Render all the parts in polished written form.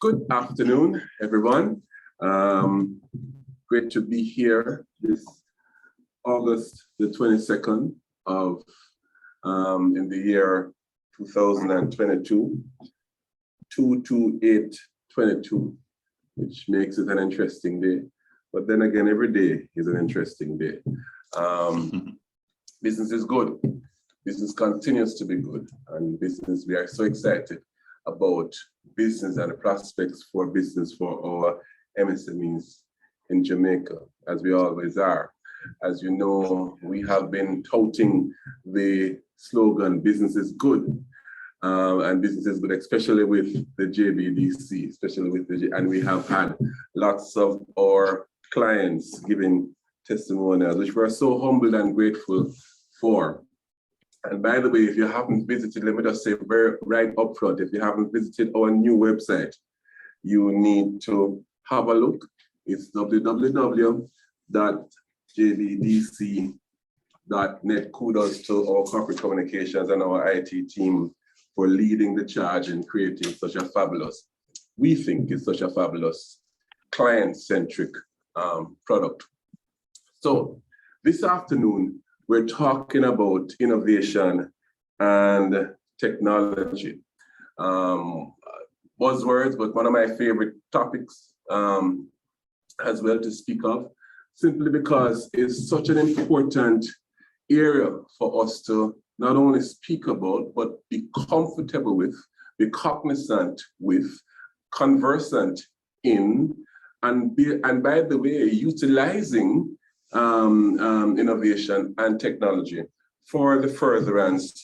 Good afternoon, everyone. Great to be here this August the 22nd of in the year 2022, 2/28/22, which makes it an interesting day. But then again, every day is an interesting day. Business is good. Business continues to be good, and business, we are so excited about business and the prospects for business for our MSMEs in Jamaica, as we always are. As you know, we have been touting the slogan, business is good. And business is good, especially with the JBDC, and we have had lots of our clients giving testimonials, which we're so humbled and grateful for. And by the way, if you haven't visited, let me just say right up front, if you haven't visited our new website, you need to have a look. It's www.jbdc.net. Kudos to our corporate communications and our IT team for leading the charge in creating such a fabulous, we think it's such a fabulous client-centric product. So this afternoon, we're talking about innovation and technology. Buzzwords, but one of my favorite topics as well to speak of, simply because it's such an important area for us to not only speak about, but be comfortable with, be cognizant with, conversant in, and by the way, utilizing innovation and technology for the furtherance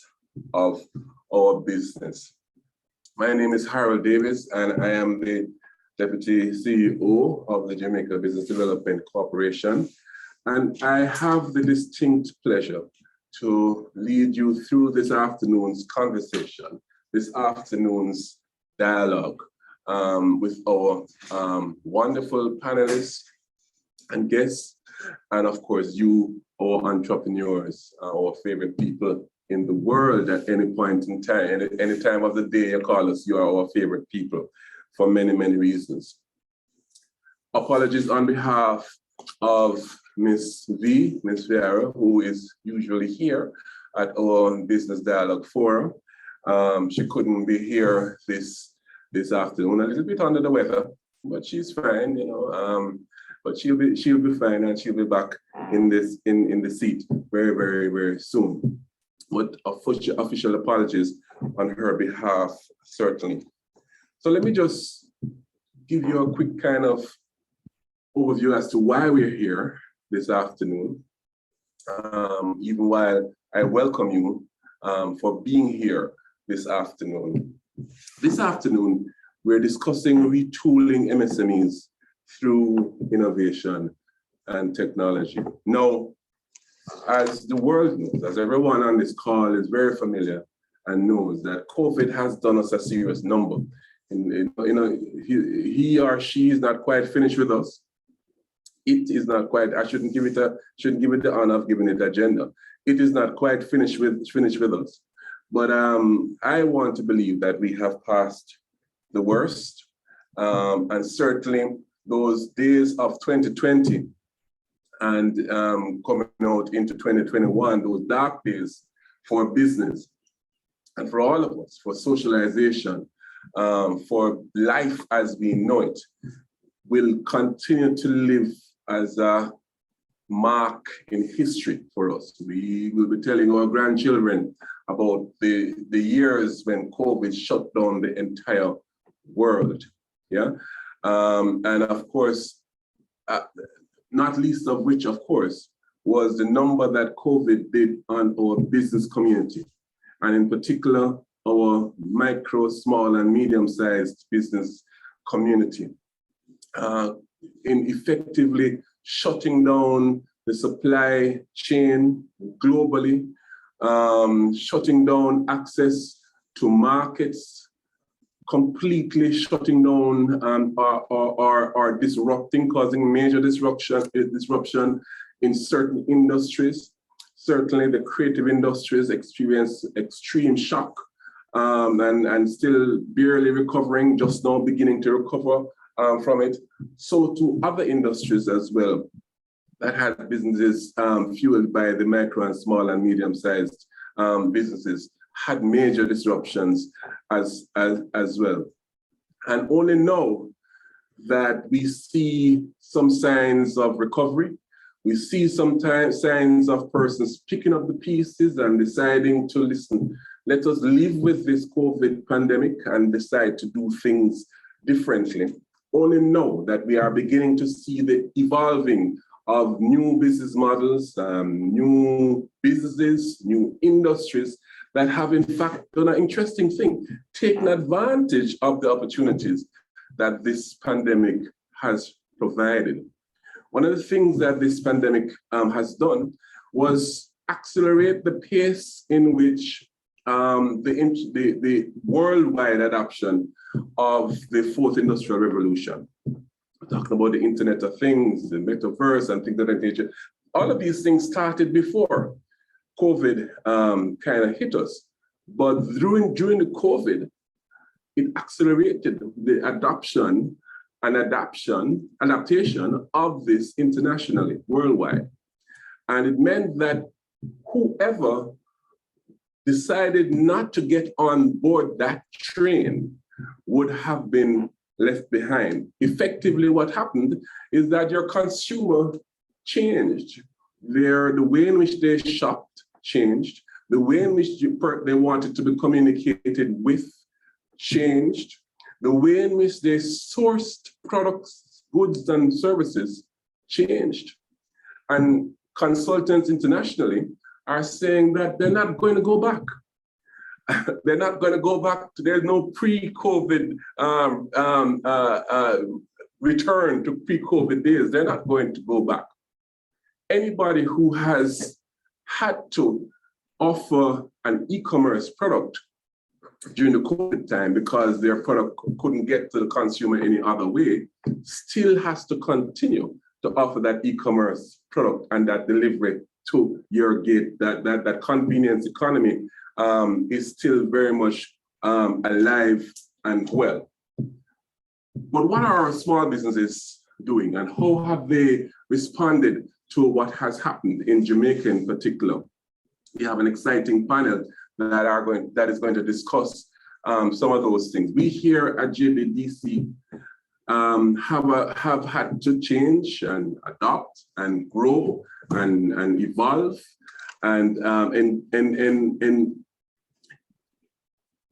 of our business. My name is Harold Davis, and I am the Deputy CEO of the Jamaica Business Development Corporation. And I have the distinct pleasure to lead you through this afternoon's conversation, this afternoon's dialogue with our wonderful panelists and guests, and of course, you, our entrepreneurs, our favorite people in the world at any point in time, any time of the day you call us, you are our favorite people for many, many reasons. Apologies on behalf of Miss Vieira, who is usually here at our Business Dialogue Forum. She couldn't be here this afternoon, a little bit under the weather, but she's fine, you know. But she'll be fine, and she'll be back in the seat very, very, very soon. But official apologies on her behalf, certainly. So let me just give you a quick kind of overview as to why we're here this afternoon, even while I welcome you for being here this afternoon. This afternoon, we're discussing retooling MSMEs through innovation and technology. Now, as the world knows, as everyone on this call is very familiar and knows, that COVID has done us a serious number. He or she is not quite finished with us. It is not quite. I shouldn't give it the honor of giving it agenda. It is not quite finished with us. But I want to believe that we have passed the worst, and certainly those days of 2020 and coming out into 2021, those dark days for business and for all of us, for socialization, for life as we know it, will continue to live as a mark in history for us. We will be telling our grandchildren about the years when COVID shut down the entire world. Yeah. And of course, not least of which, of course, was the number that COVID did on our business community, and in particular, our micro, small, and medium-sized business community, in effectively shutting down the supply chain globally, shutting down access to markets, completely shutting down or disrupting, causing major disruption in certain industries. Certainly the creative industries experienced extreme shock and still barely recovering, just now beginning to recover from it. So to other industries as well that had businesses fueled by the micro and small and medium-sized businesses had major disruptions as well. And only now that we see some signs of recovery, we see sometimes signs of persons picking up the pieces and deciding to listen. Let us live with this COVID pandemic and decide to do things differently. Only know that we are beginning to see the evolving of new business models, new businesses, new industries that have in fact done an interesting thing, taken advantage of the opportunities that this pandemic has provided. One of the things that this pandemic has done was accelerate the pace in which the worldwide adoption of the fourth industrial revolution. We're talking about the Internet of Things, the metaverse, and things of that nature. All of these things started before COVID kind of hit us. But during the COVID, it accelerated the adoption and adaptation of this internationally, worldwide. And it meant that whoever decided not to get on board that train would have been left behind. Effectively, what happened is that your consumer changed. The way in which they shopped changed. The way in which they wanted to be communicated with changed. The way in which they sourced products, goods, and services changed. And consultants internationally are saying that they're not going to go back. They're not going to go back to, there's no pre-COVID return to pre-COVID days. They're not going to go back. Anybody who has had to offer an e-commerce product during the COVID time because their product couldn't get to the consumer any other way, still has to continue to offer that e-commerce product and that delivery to your gate. That convenience economy is still very much alive and well. But what are our small businesses doing, and how have they responded to what has happened in Jamaica in particular? We have an exciting panel that is going to discuss some of those things. We here at JBDC have had to change and adopt and grow and evolve and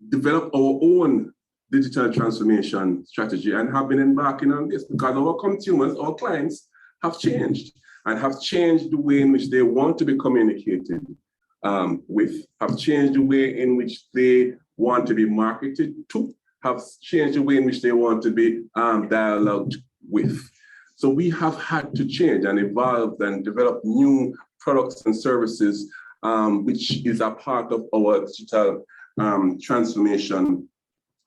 develop our own digital transformation strategy, and have been embarking on this because our consumers, our clients, have changed and have changed the way in which they want to be communicated with, have changed the way in which they want to be marketed to, have changed the way in which they want to be dialogued with. So we have had to change and evolve and develop new products and services, which is a part of our digital transformation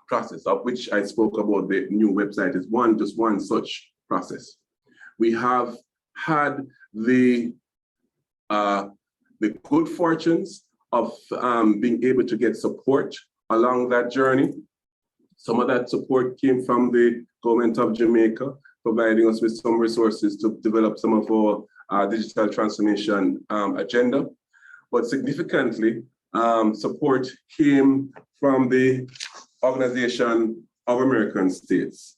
process, of which I spoke about. The new website is just one such process. We have had the good fortunes of being able to get support along that journey. Some of that support came from the government of Jamaica, providing us with some resources to develop some of our digital transformation agenda. But significantly, support came from the Organization of American States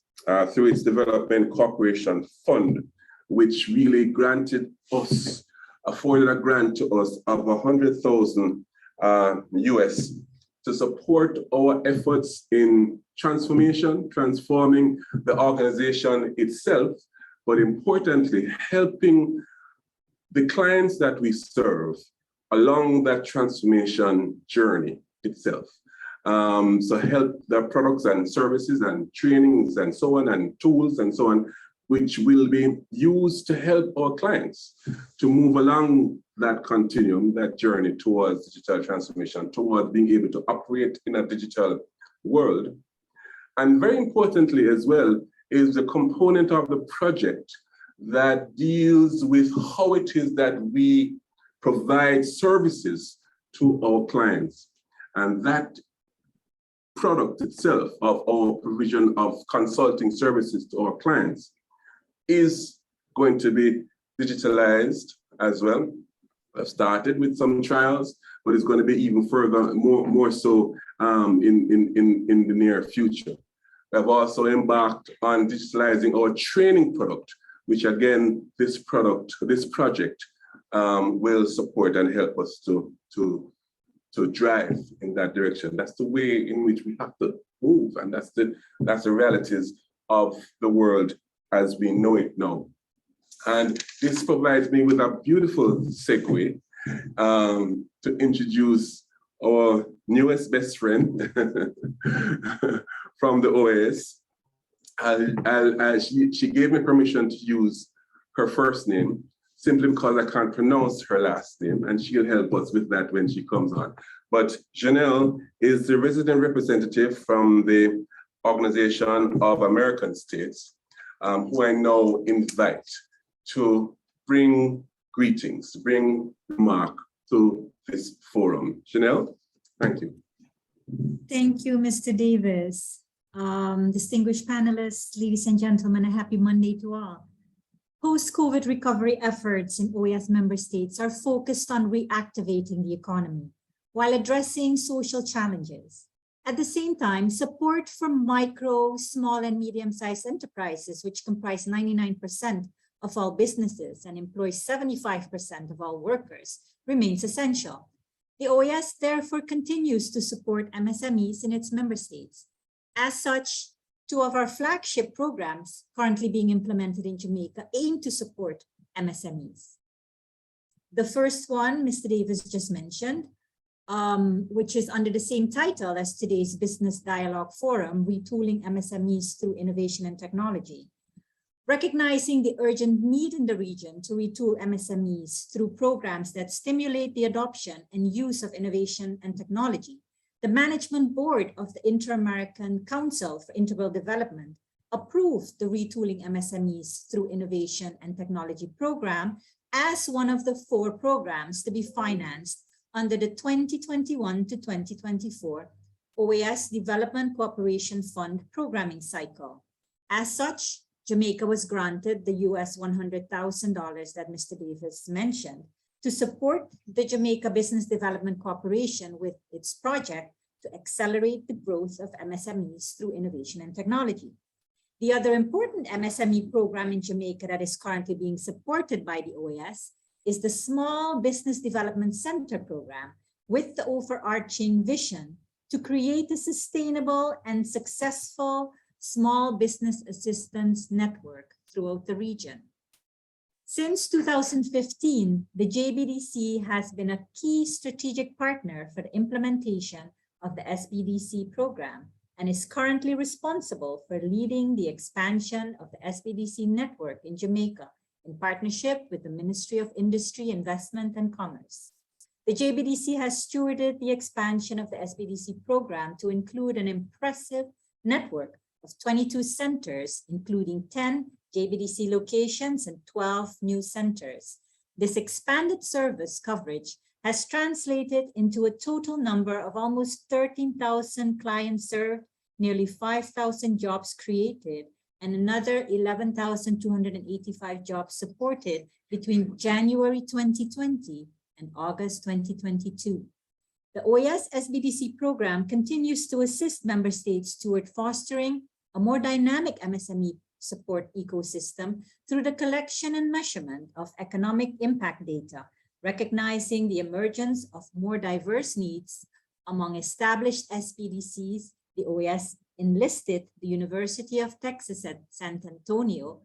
through its Development Corporation Fund, which really afforded a grant to us of 100,000 US to support our efforts in transforming the organization itself, but importantly, helping the clients that we serve along that transformation journey itself. So help their products and services and trainings and so on, and tools and so on, which will be used to help our clients to move along that continuum, that journey towards digital transformation, towards being able to operate in a digital world. And very importantly as well is the component of the project that deals with how it is that we provide services to our clients. And that product itself of our provision of consulting services to our clients is going to be digitalized as well. I've started with some trials, but it's going to be even further, more so in the near future. I've also embarked on digitalizing our training product, which again, this project will support and help us to drive in that direction. That's the way in which we have to move, and that's the realities of the world as we know it now. And this provides me with a beautiful segue to introduce our newest best friend from the OAS. She gave me permission to use her first name simply because I can't pronounce her last name, and she'll help us with that when she comes on. But Janelle is the resident representative from the Organization of American States, who I now invite to bring greetings, to bring remark to this forum. Janelle, thank you. Thank you, Mr. Davis. Distinguished panelists, ladies and gentlemen, a happy Monday to all. Post-COVID recovery efforts in OAS member states are focused on reactivating the economy while addressing social challenges. At the same time, support for micro, small, and medium-sized enterprises, which comprise 99% of all businesses and employ 75% of all workers, remains essential. The OAS therefore continues to support MSMEs in its member states. As such, two of our flagship programs currently being implemented in Jamaica aim to support MSMEs. The first one, Mr. Davis just mentioned, which is under the same title as today's Business Dialogue Forum, Retooling MSMEs through Innovation and Technology. Recognizing the urgent need in the region to retool MSMEs through programs that stimulate the adoption and use of innovation and technology, the Management Board of the Inter-American Council for Integral Development approved the Retooling MSMEs through Innovation and Technology program as one of the 4 programs to be financed under the 2021 to 2024 OAS Development Cooperation Fund programming cycle. As such, Jamaica was granted the US $100,000 that Mr. Davis mentioned to support the Jamaica Business Development Corporation with its project to accelerate the growth of MSMEs through innovation and technology. The other important MSME program in Jamaica that is currently being supported by the OAS is the Small Business Development Center program, with the overarching vision to create a sustainable and successful small business assistance network throughout the region. Since 2015, the JBDC has been a key strategic partner for the implementation of the SBDC program and is currently responsible for leading the expansion of the SBDC network in Jamaica in partnership with the Ministry of Industry, Investment and Commerce. The JBDC has stewarded the expansion of the SBDC program to include an impressive network of 22 centers, including 10 JBDC locations and 12 new centers. This expanded service coverage has translated into a total number of almost 13,000 clients served, nearly 5,000 jobs created, and another 11,285 jobs supported between January 2020 and August 2022. The OAS SBDC program continues to assist member states toward fostering a more dynamic MSME support ecosystem through the collection and measurement of economic impact data, recognizing the emergence of more diverse needs among established SBDCs. The OAS enlisted the University of Texas at San Antonio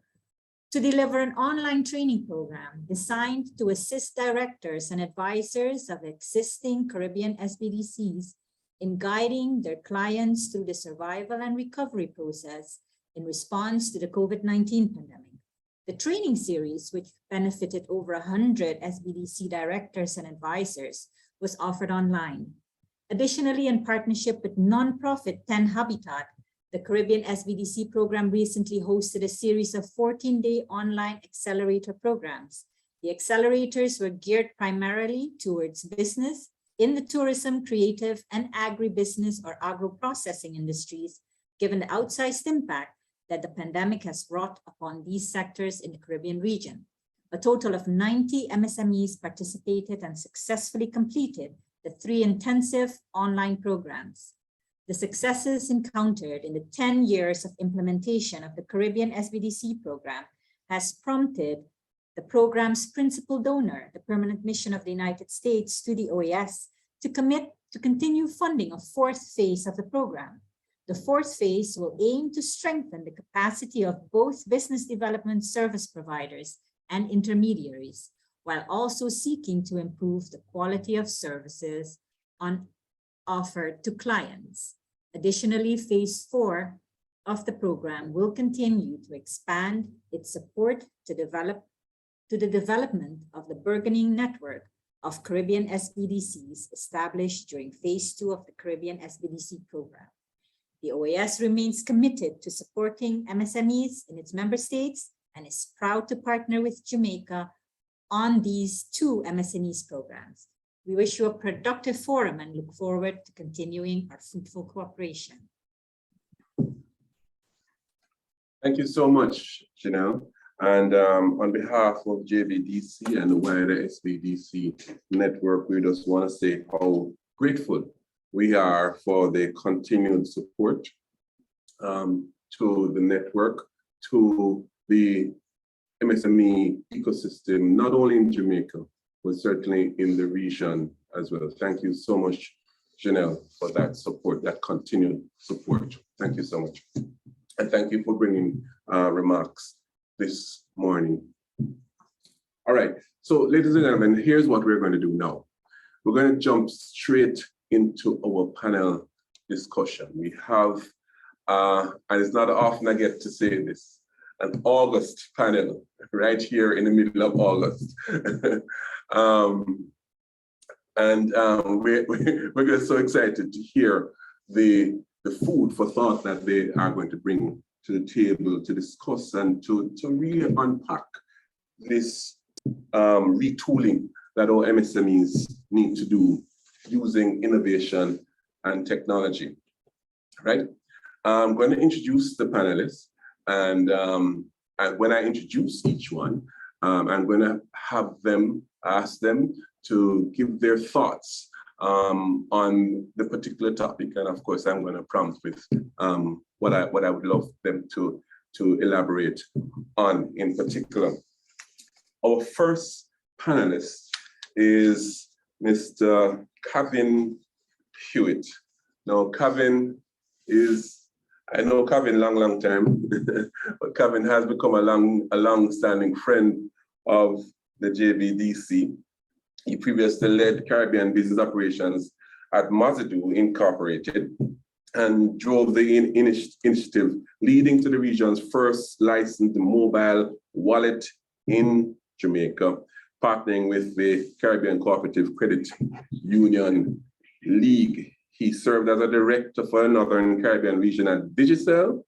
to deliver an online training program designed to assist directors and advisors of existing Caribbean SBDCs in guiding their clients through the survival and recovery process in response to the COVID-19 pandemic. The training series, which benefited over 100 SBDC directors and advisors, was offered online. Additionally, in partnership with nonprofit 10 Habitat, the Caribbean SBDC program recently hosted a series of 14-day online accelerator programs. The accelerators were geared primarily towards business, in the tourism, creative, and agribusiness or agro-processing industries, given the outsized impact that the pandemic has brought upon these sectors in the Caribbean region. A total of 90 MSMEs participated and successfully completed the 3 intensive online programs. The successes encountered in the 10 years of implementation of the Caribbean SBDC program has prompted the program's principal donor, the Permanent Mission of the United States to the OAS, to commit to continue funding a 4th phase of the program. The 4th phase will aim to strengthen the capacity of both business development service providers and intermediaries, while also seeking to improve the quality of services offered to clients. Additionally, phase 4 of the program will continue to expand its support to the development of the burgeoning network of Caribbean SBDCs established during phase 2 of the Caribbean SBDC program. The OAS remains committed to supporting MSMEs in its member states and is proud to partner with Jamaica on these 2 MSMEs programs. We wish you a productive forum and look forward to continuing our fruitful cooperation. Thank you so much, Janelle. And on behalf of JBDC and the wider SBDC network, we just want to say how grateful we are for the continued support to the network, to the MSME ecosystem, not only in Jamaica, but certainly in the region as well. Thank you so much, Janelle, for that support, that continued support. Thank you so much. And thank you for bringing remarks this morning. All right, so ladies and gentlemen, here's what we're going to do now. We're going to jump straight into our panel discussion. We have, and it's not often I get to say this, an August panel right here in the middle of August. We're just so excited to hear the food for thought that they are going to bring to the table to discuss and to really unpack this retooling that our MSMEs need to do using innovation and technology, right? I'm going to introduce the panelists, and when I introduce each one, I'm going to have them, ask them to give their thoughts on the particular topic, and of course, I'm going to prompt with what I would love them to elaborate on in particular. Our first panelist is Mr. Kavin Hewitt. Now, Kavin is, I know Kavin long time, but Kavin has become a long-standing friend of the JBDC. He previously led Caribbean business operations at Mazadu Incorporated and drove the initiative leading to the region's first licensed mobile wallet in Jamaica, partnering with the Caribbean Cooperative Credit Union League. He served as a director for the Northern Caribbean region at Digitisation,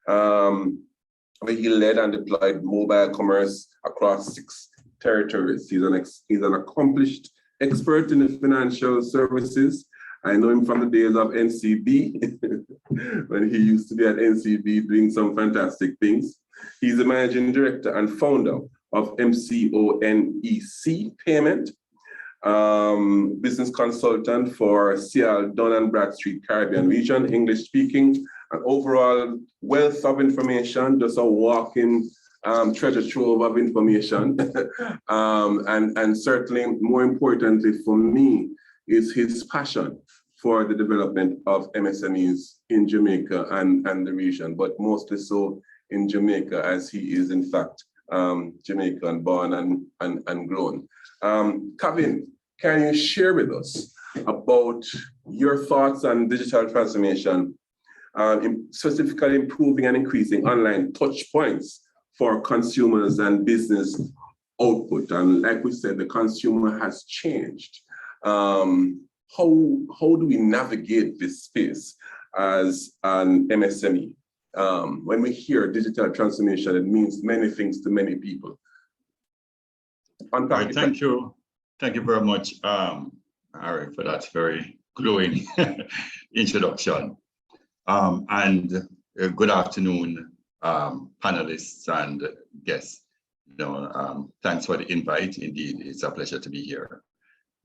where he led and deployed mobile commerce across 6 territories. He's an accomplished expert in the financial services. I know him from the days of NCB, when he used to be at NCB doing some fantastic things. He's the managing director and founder of MCONEC Payment, business consultant for CIALDun and Bradstreet Caribbean region, English speaking, an overall wealth of information, just a walking treasure trove of information. And certainly more importantly for me is his passion for the development of MSMEs in Jamaica and the region, but mostly so in Jamaica, as he is in fact Jamaican born and grown. Kavin, can you share with us about your thoughts on digital transformation, specifically improving and increasing online touch points for consumers and business output? And like we said, the consumer has changed. How do we navigate this space as an MSME? When we hear digital transformation, it means many things to many people. Right, thank you very much, Harry, for that very glowing introduction. Good afternoon, panelists and guests. Thanks for the invite. Indeed, it's a pleasure to be here.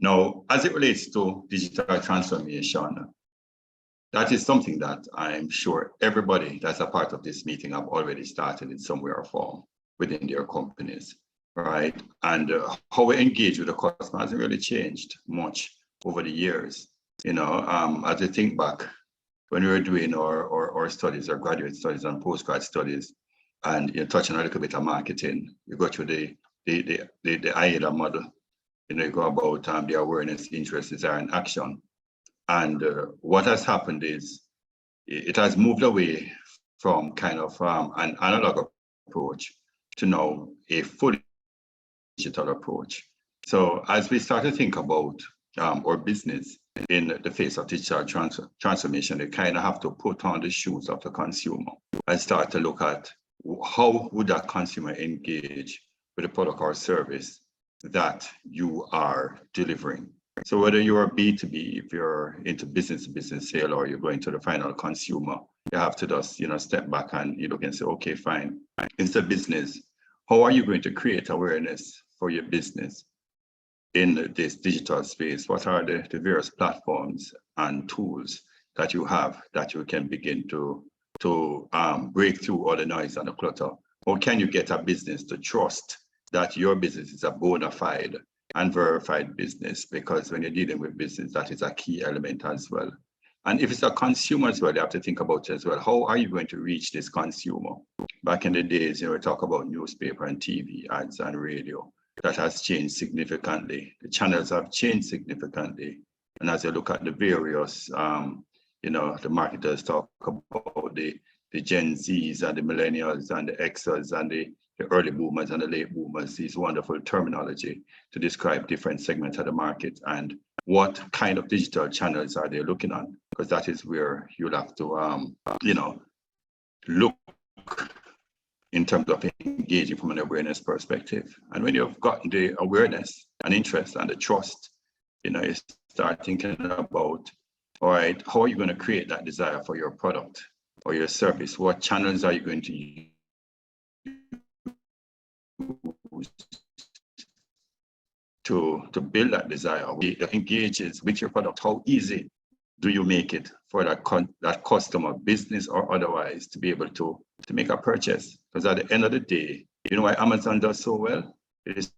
Now, as it relates to digital transformation, that is something that I'm sure everybody that's a part of this meeting have already started in some way or form within their companies, right? And how we engage with the customer hasn't really changed much over the years. As I think back, when we were doing our studies, our graduate studies and postgrad studies, and you're touching a little bit of marketing, you go through the CIALDun model, you go about the awareness, interest, desire, and action. And what has happened is it has moved away from kind of an analog approach to now a fully digital approach. So as we start to think about our business in the face of digital transformation, they kind of have to put on the shoes of the consumer and start to look at how would that consumer engage with the product or service that you are delivering. So whether you're B2B, if you're into business-to-business sale, or you're going to the final consumer, you have to just step back and you look and say, okay, fine. It's a business. How are you going to create awareness for your business in this digital space? What are the various platforms and tools that you have that you can begin to break through all the noise and the clutter? Or can you get a business to trust that your business is a bona fide and verified business? Because when you're dealing with business, that is a key element as well. And if it's a consumer as well, you have to think about it as well. How are you going to reach this consumer? Back in the days, we talk about newspaper and TV ads and radio. That has changed significantly. The channels have changed significantly. And as you look at the various, the marketers talk about the Gen Zs and the millennials and the Xers and the early boomers and the late boomers, these wonderful terminology to describe different segments of the market and what kind of digital channels are they looking at, because that is where you'll have to, look in terms of engaging from an awareness perspective. And when you've gotten the awareness and interest and the trust, you start thinking about, all right, how are you going to create that desire for your product or your service? What channels are you going to use to build that desire? It engages with your product. How easy do you make it for that customer, business or otherwise, to be able to make a purchase? Because at the end of the day, you know why Amazon does so well? It is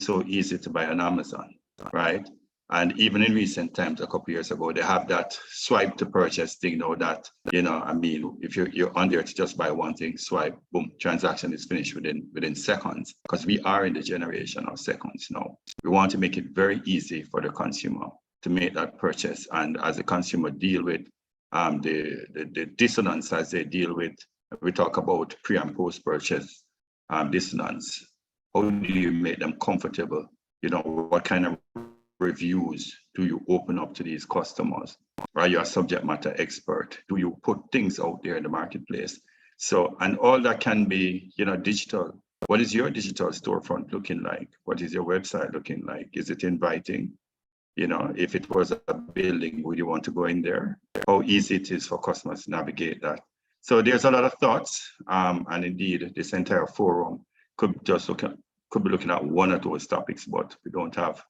so easy to buy on Amazon, right? And even in recent times, a couple of years ago, they have that swipe to purchase thing now that, if you're on there to just buy one thing, swipe, boom, transaction is finished within seconds, because we are in the generation of seconds now. We want to make it very easy for the consumer to make that purchase. And as the consumer deal with the dissonance as they deal with, we talk about pre and post purchase dissonance. How do you make them comfortable? What kind of reviews do you open up to these customers? Are you a subject matter expert? Do you put things out there in the marketplace? So, and all that can be, digital. What is your digital storefront looking like? What is your website looking like? Is it inviting? If it was a building, would you want to go in there? How easy it is for customers to navigate that? So there's a lot of thoughts, and indeed, this entire forum could be looking at one of those topics, but we don't have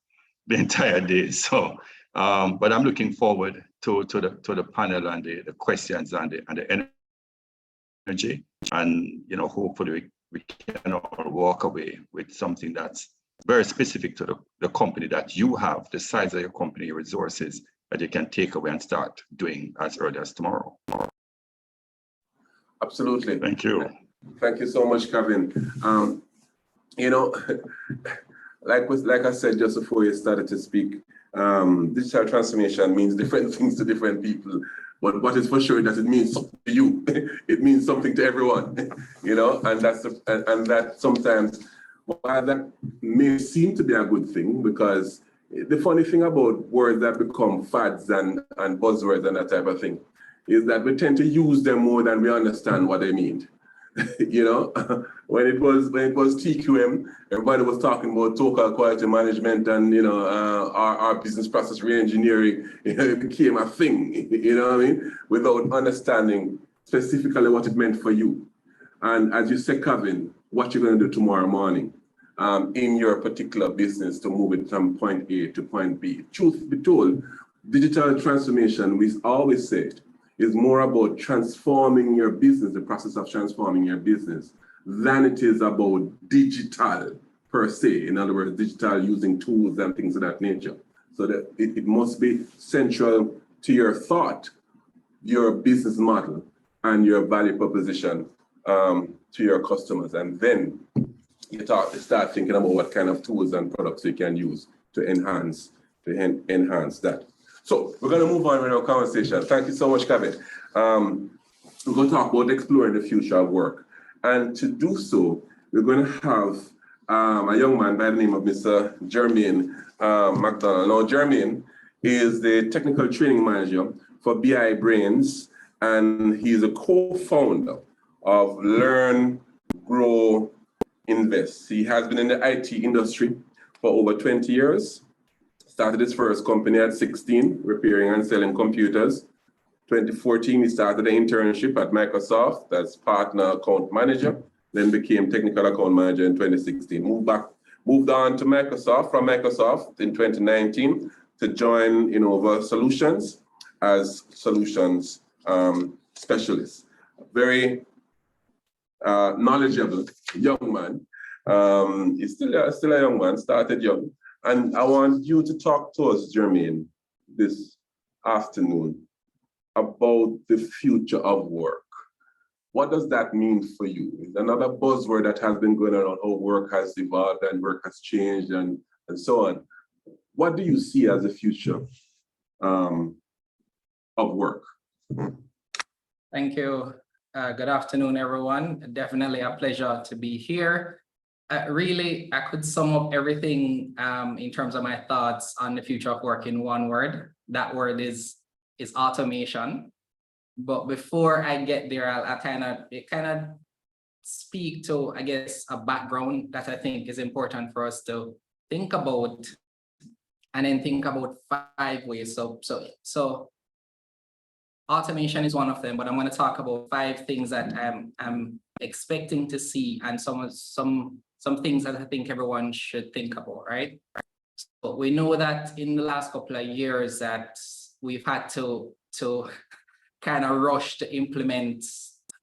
the entire day. So, but I'm looking forward to the panel and the questions and the energy, and hopefully we can all walk away with something that's very specific to the company that you have, the size of your company, your resources that you can take away and start doing as early as tomorrow. Absolutely. Thank you. Thank you so much, Kavin. Like I said just before you started to speak, digital transformation means different things to different people. But what is for sure that it means something to you. It means something to everyone, and that sometimes, while that may seem to be a good thing, because the funny thing about words that become fads and buzzwords and that type of thing is that we tend to use them more than we understand what they mean. You know, when it was TQM, everybody was talking about total quality management and our business process reengineering. It became a thing. You know what I mean? Without understanding specifically what it meant for you. And as you said, Kavin, what you're going to do tomorrow morning in your particular business to move it from point A to point B. Truth be told, digital transformation, we always say, is more about transforming your business, the process of transforming your business, than it is about digital per se. In other words, digital using tools and things of that nature. So that it must be central to your thought, your business model, and your value proposition to your customers. And then you start thinking about what kind of tools and products you can use to enhance that. So we're going to move on with our conversation. Thank you so much, Kavin. We're going to talk about exploring the future of work. And to do so, we're going to have a young man by the name of Mr. Jermaine McDonald. Now, Jermaine is the technical training manager for BI Brains, and he's a co-founder of Learn, Grow, Invest. He has been in the IT industry for over 20 years. Started his first company at 16, repairing and selling computers. 2014, he started an internship at Microsoft as partner account manager, then became technical account manager in 2016. Moved on to Microsoft, from Microsoft in 2019 to join Innova Solutions as solutions specialist. Very knowledgeable young man. He's still a young man, started young. And I want you to talk to us, Jermaine, this afternoon about the future of work. What does that mean for you? It's another buzzword that has been going around, how work has evolved and work has changed and so on. What do you see as the future of work? Thank you. Good afternoon, everyone. Definitely a pleasure to be here. Really, I could sum up everything in terms of my thoughts on the future of work in one word. That word is automation. But before I get there, I'll kind of speak to, I guess, a background that I think is important for us to think about, and then think about 5 ways. So automation is one of them, but I'm going to talk about 5 things that I'm expecting to see, and some things that I think everyone should think about, right? So we know that in the last couple of years that we've had to kind of rush to implement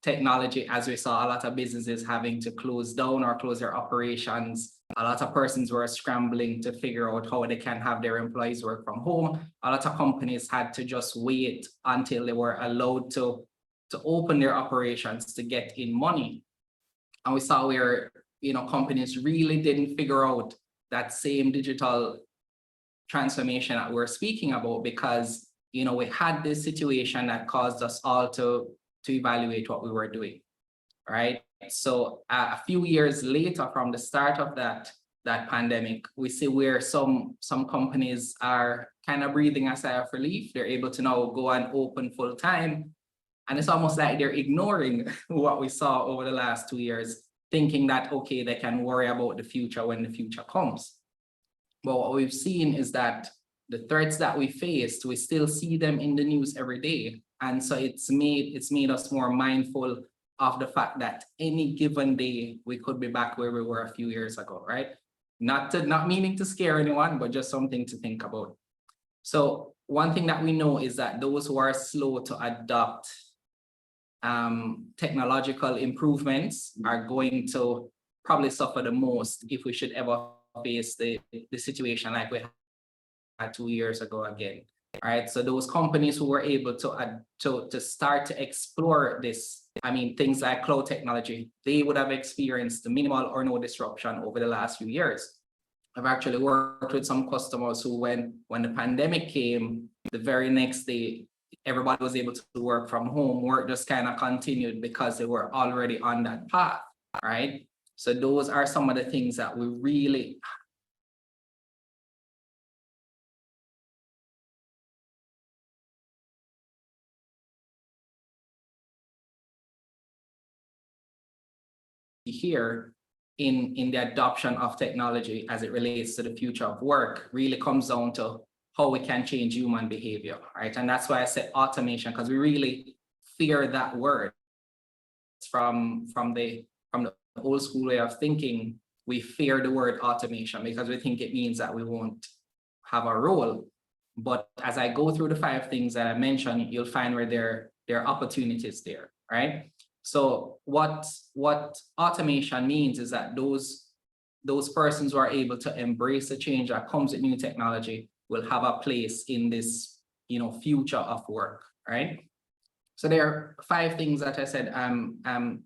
technology, as we saw a lot of businesses having to close down or close their operations. A lot of persons were scrambling to figure out how they can have their employees work from home. A lot of companies had to just wait until they were allowed to open their operations to get in money. And we saw where companies really didn't figure out that same digital transformation that we're speaking about, because we had this situation that caused us all to evaluate what we were doing, right? So a few years later, from the start of that pandemic, we see where some companies are kind of breathing a sigh of relief. They're able to now go and open full time. And it's almost like they're ignoring what we saw over the last 2 years, thinking that, okay, they can worry about the future when the future comes. But what we've seen is that the threats that we faced, we still see them in the news every day. And so it's made us more mindful of the fact that any given day, we could be back where we were a few years ago, right? Not meaning to scare anyone, but just something to think about. So one thing that we know is that those who are slow to adopt technological improvements are going to probably suffer the most if we should ever face the situation like we had 2 years ago again. All right, so those companies who were able to start to explore this, things like cloud technology, they would have experienced minimal or no disruption over the last few years. I've actually worked with some customers who, when the pandemic came, the very next day, everybody was able to work from home. Work just kind of continued because they were already on that path, right? So those are some of the things that we really here in the adoption of technology as it relates to the future of work really comes down to how we can change human behavior, right? And that's why I said automation, because we really fear that word. From the old school way of thinking, we fear the word automation because we think it means that we won't have a role. But as I go through the 5 things that I mentioned, you'll find where there are opportunities there, right? So what automation means is that those persons who are able to embrace the change that comes with new technology will have a place in this, future of work, right? So there are 5 things that I said I'm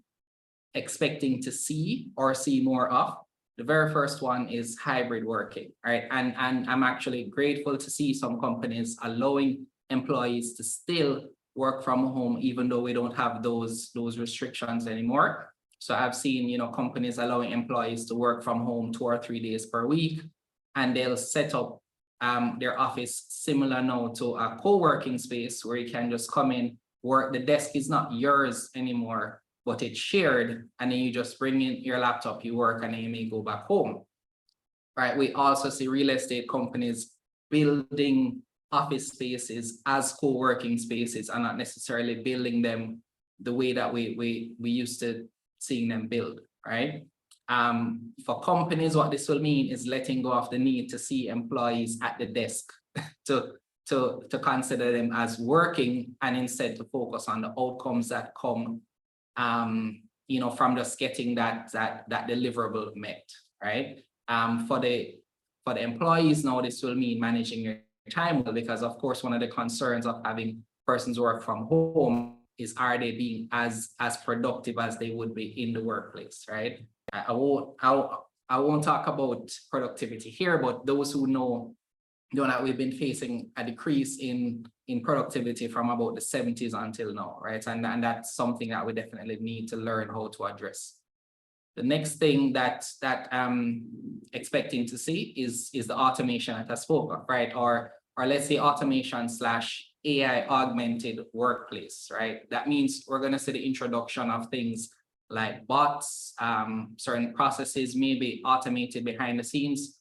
expecting to see more of. The very first one is hybrid working, right? And I'm actually grateful to see some companies allowing employees to still work from home, even though we don't have those restrictions anymore. So I've seen, companies allowing employees to work from home 2 or 3 days per week, and they'll set up their office similar now to a co-working space where you can just come in, work. The desk is not yours anymore, but it's shared, and then you just bring in your laptop, you work, and then you may go back home, right? We also see real estate companies building office spaces as co-working spaces and not necessarily building them the way that we used to seeing them build, right? For companies, what this will mean is letting go of the need to see employees at the desk to consider them as working, and instead to focus on the outcomes that come from just getting that deliverable met, right? For the employees now, this will mean managing your time well, because of course, one of the concerns of having persons work from home is, are they being as productive as they would be in the workplace, right? I won't talk about productivity here, but those who know that we've been facing a decrease in productivity from about the 70s until now, right? And that's something that we definitely need to learn how to address. The next thing that I'm expecting to see is the automation that I spoke of, right? Or let's say automation / AI augmented workplace, right? That means we're going to see the introduction of things like bots, certain processes may be automated behind the scenes.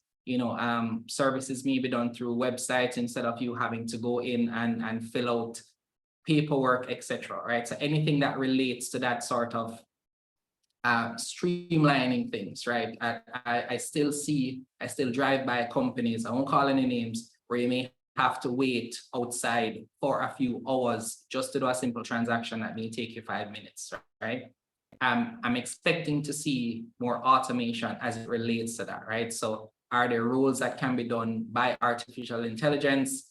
Services may be done through websites instead of you having to go in and fill out paperwork, etc. Right? So anything that relates to that sort of streamlining things, right? I still drive by companies, I won't call any names, where you may have to wait outside for a few hours just to do a simple transaction that may take you 5 minutes, right? I'm expecting to see more automation as it relates to that, right? So are there roles that can be done by artificial intelligence?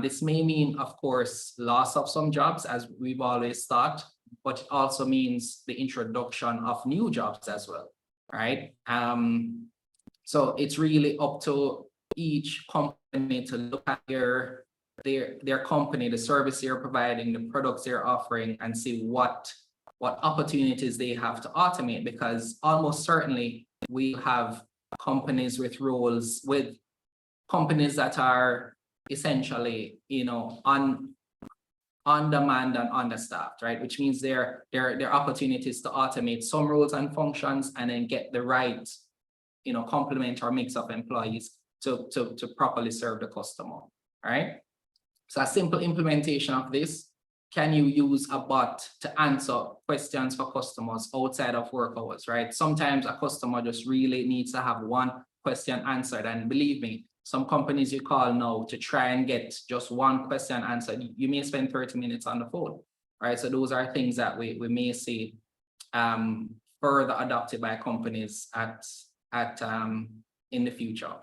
This may mean, of course, loss of some jobs, as we've always thought, but it also means the introduction of new jobs as well, right? So it's really up to each company to look at their company, the service they're providing, the products they're offering, and see what opportunities they have to automate, because almost certainly we have companies with roles, with companies that are essentially, on demand and understaffed, right? Which means there are opportunities to automate some roles and functions and then get the right, complement or mix of employees to properly serve the customer, right? So a simple implementation of this: can you use a bot to answer questions for customers outside of work hours, right? Sometimes a customer just really needs to have one question answered. And believe me, some companies you call now to try and get just one question answered, you may spend 30 minutes on the phone, right? So those are things that we may see further adopted by companies in the future.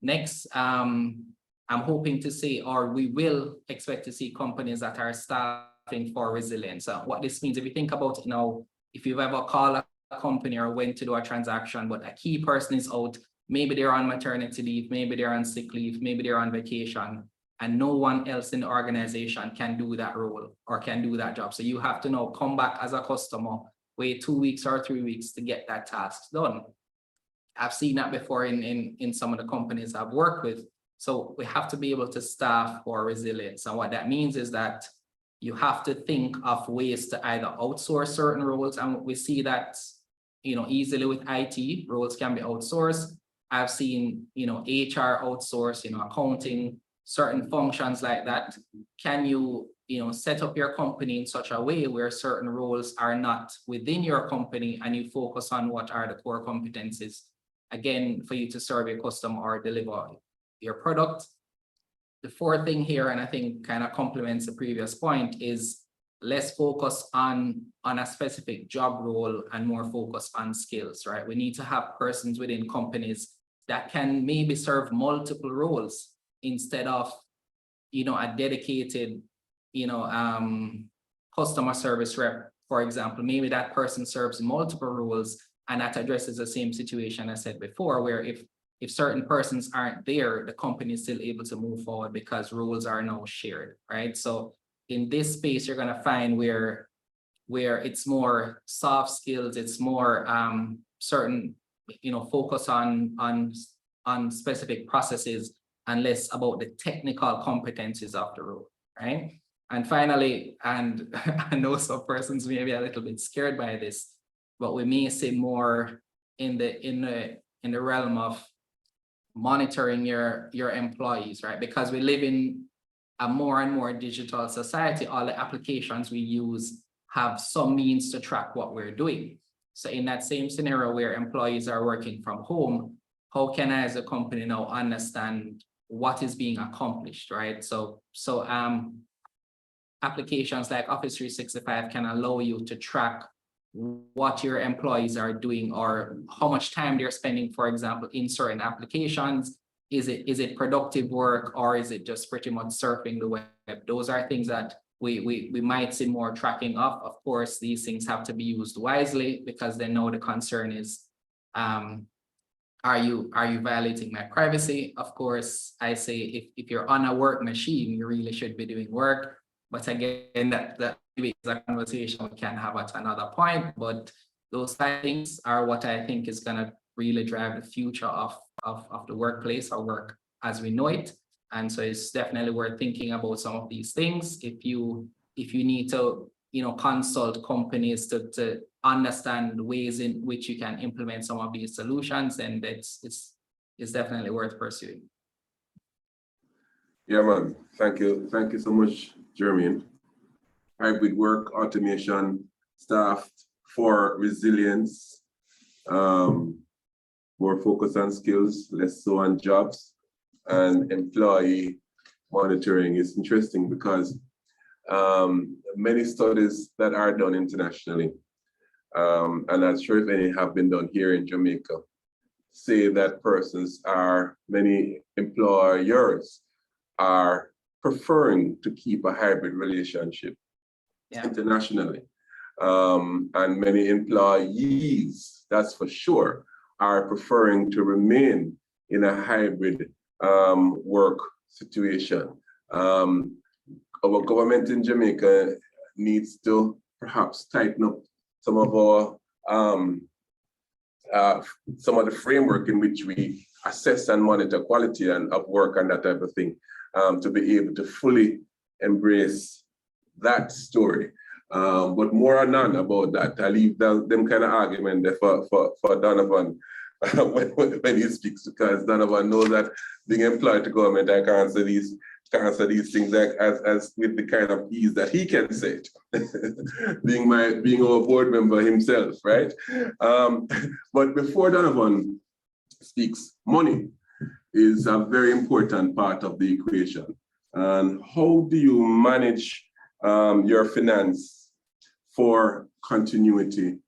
Next, I'm hoping to see, or we will expect to see, companies that are staffing for resilience. So what this means, if you think about it now, if you've ever called a company or went to do a transaction, but a key person is out, maybe they're on maternity leave, maybe they're on sick leave, maybe they're on vacation, and no one else in the organization can do that role or can do that job. So you have to now come back as a customer, wait 2 weeks or 3 weeks to get that task done. I've seen that before in some of the companies I've worked with. So we have to be able to staff for resilience. And what that means is that you have to think of ways to either outsource certain roles. And we see that easily with IT. Roles can be outsourced. I've seen, HR outsource, accounting, certain functions like that. Can you, set up your company in such a way where certain roles are not within your company and you focus on what are the core competencies, again, for you to serve your customer or deliver your product. The fourth thing here, and I think kind of complements the previous point, is less focus on a specific job role and more focus on skills, right? We need to have persons within companies that can maybe serve multiple roles instead of, a dedicated, customer service rep, for example. Maybe that person serves multiple roles and that addresses the same situation I said before, where if certain persons aren't there, the company is still able to move forward because roles are now shared, right? So in this space, you're going to find where it's more soft skills, it's more certain, focus on specific processes and less about the technical competencies of the role, right? And finally, and I know some persons may be a little bit scared by this, but we may see more in the realm of monitoring your employees, right? Because we live in a more and more digital society. All the applications we use have some means to track what we're doing. So in that same scenario where employees are working from home, how can I as a company now understand what is being accomplished, right? So applications like Office 365 can allow you to track what your employees are doing or how much time they're spending, for example, in certain applications. Is it productive work, or is it just pretty much surfing the web? Those are things that we might see more tracking of. Of course, these things have to be used wisely, because they know the concern is, are you violating my privacy? Of course, I say if you're on a work machine, you really should be doing work. But again, that is a conversation we can have at another point. But those things are what I think is going to really drive the future of the workplace or work as we know it. And so it's definitely worth thinking about some of these things. If you need to, consult companies to understand ways in which you can implement some of these solutions, and it's definitely worth pursuing. Yeah, man. Thank you. Thank you so much, Jermaine. Hybrid work, automation, staff for resilience, more focus on skills, less so on jobs, and employee monitoring is interesting because many studies that are done internationally, and I'm not sure if any have been done here in Jamaica, say that many employers are preferring to keep a hybrid relationship internationally. And many employees, that's for sure, are preferring to remain in a hybrid work situation. Our government in Jamaica needs to perhaps tighten up some of the framework in which we assess and monitor quality of work and that type of thing, to be able to fully embrace that story. But more or none about that. I leave them kind of argument there for Donovan when he speaks, because Donovan knows that being employed to government, I can't answer these things as with the kind of ease that he can say it. being our board member himself, right? But before Donovan speaks, money is a very important part of the equation. And how do you manage your finance for continuity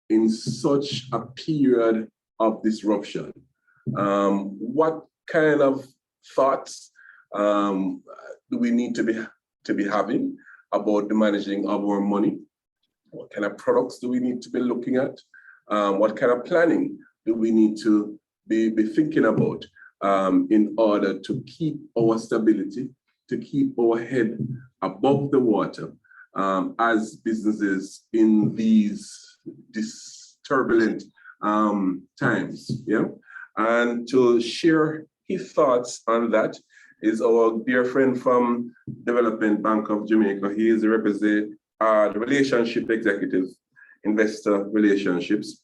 in such a period of disruption? What kind of thoughts do we need to be having about the managing of our money? What kind of products do we need to be looking at? What kind of planning do we need to be thinking about in order to keep our stability, to keep our head above the water as businesses in these turbulent times? Yeah, and to share his thoughts on that is our dear friend from Development Bank of Jamaica. He is the relationship executive, investor relationships,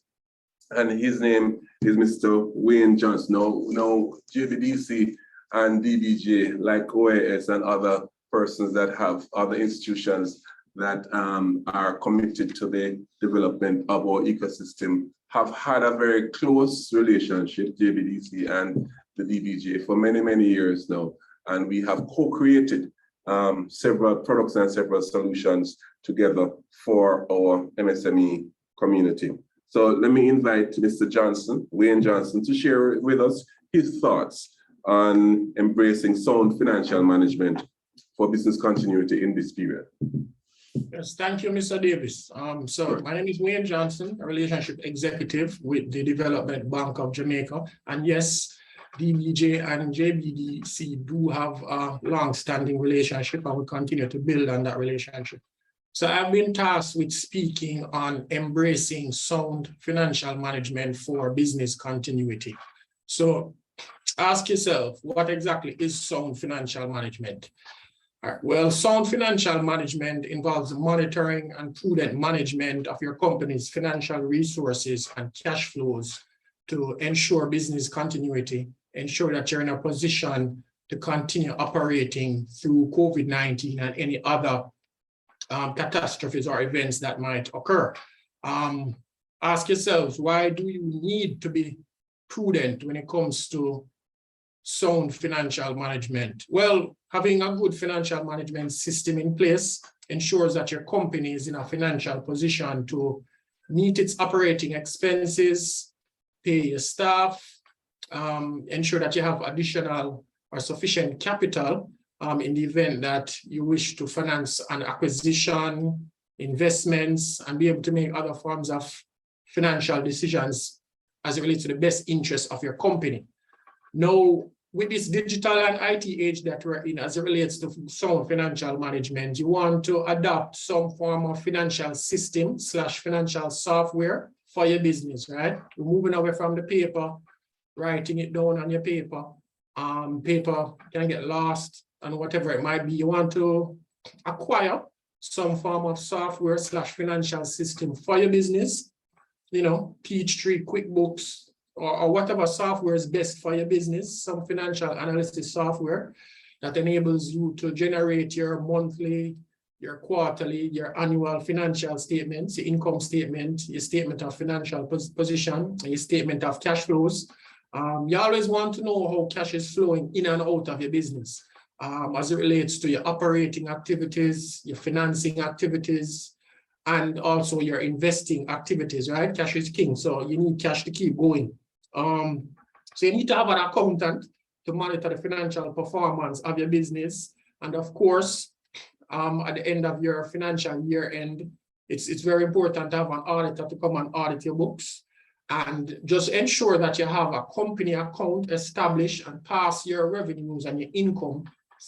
and his name is Mr. Wayne Johnson. Now JBDC and DBJ, like OAS and other persons that have other institutions that are committed to the development of our ecosystem, have had a very close relationship, JBDC and the DBJ, for many, many years now. And we have co-created several products and several solutions together for our MSME community. So let me invite Mr. Johnson, Wayne Johnson, to share with us his thoughts on embracing sound financial management for business continuity in this period. Yes, thank you, Mr. Davis. So my name is Wayne Johnson, a relationship executive with the Development Bank of Jamaica. And yes, DBJ and JBDC do have a long-standing relationship, and we continue to build on that relationship. So I've been tasked with speaking on embracing sound financial management for business continuity. So ask yourself, what exactly is sound financial management? All right, well, sound financial management involves monitoring and prudent management of your company's financial resources and cash flows to ensure business continuity, ensure that you're in a position to continue operating through COVID-19 and any other catastrophes or events that might occur. Ask yourselves, why do you need to be prudent when it comes to sound financial management? Well, having a good financial management system in place ensures that your company is in a financial position to meet its operating expenses, pay your staff, ensure that you have additional or sufficient capital in the event that you wish to finance an acquisition, investments, and be able to make other forms of financial decisions as it relates to the best interest of your company. Now, with this digital and IT age that we're in, as it relates to sound financial management, you want to adopt some form of financial system / financial software for your business, right? We're moving away from the paper, writing it down on your paper. Paper can get lost and whatever it might be. You want to acquire some form of software / financial system for your business, you know, Peachtree, QuickBooks, or whatever software is best for your business, some financial analysis software that enables you to generate your monthly, your quarterly, your annual financial statements, your income statement, your statement of financial position, and your statement of cash flows. You always want to know how cash is flowing in and out of your business as it relates to your operating activities, your financing activities, and also your investing activities, right? Cash is king, so you need cash to keep going. So you need to have an accountant to monitor the financial performance of your business. And of course, at the end of your financial year end, it's very important to have an auditor to come and audit your books. And just ensure that you have a company account established and pass your revenues and your income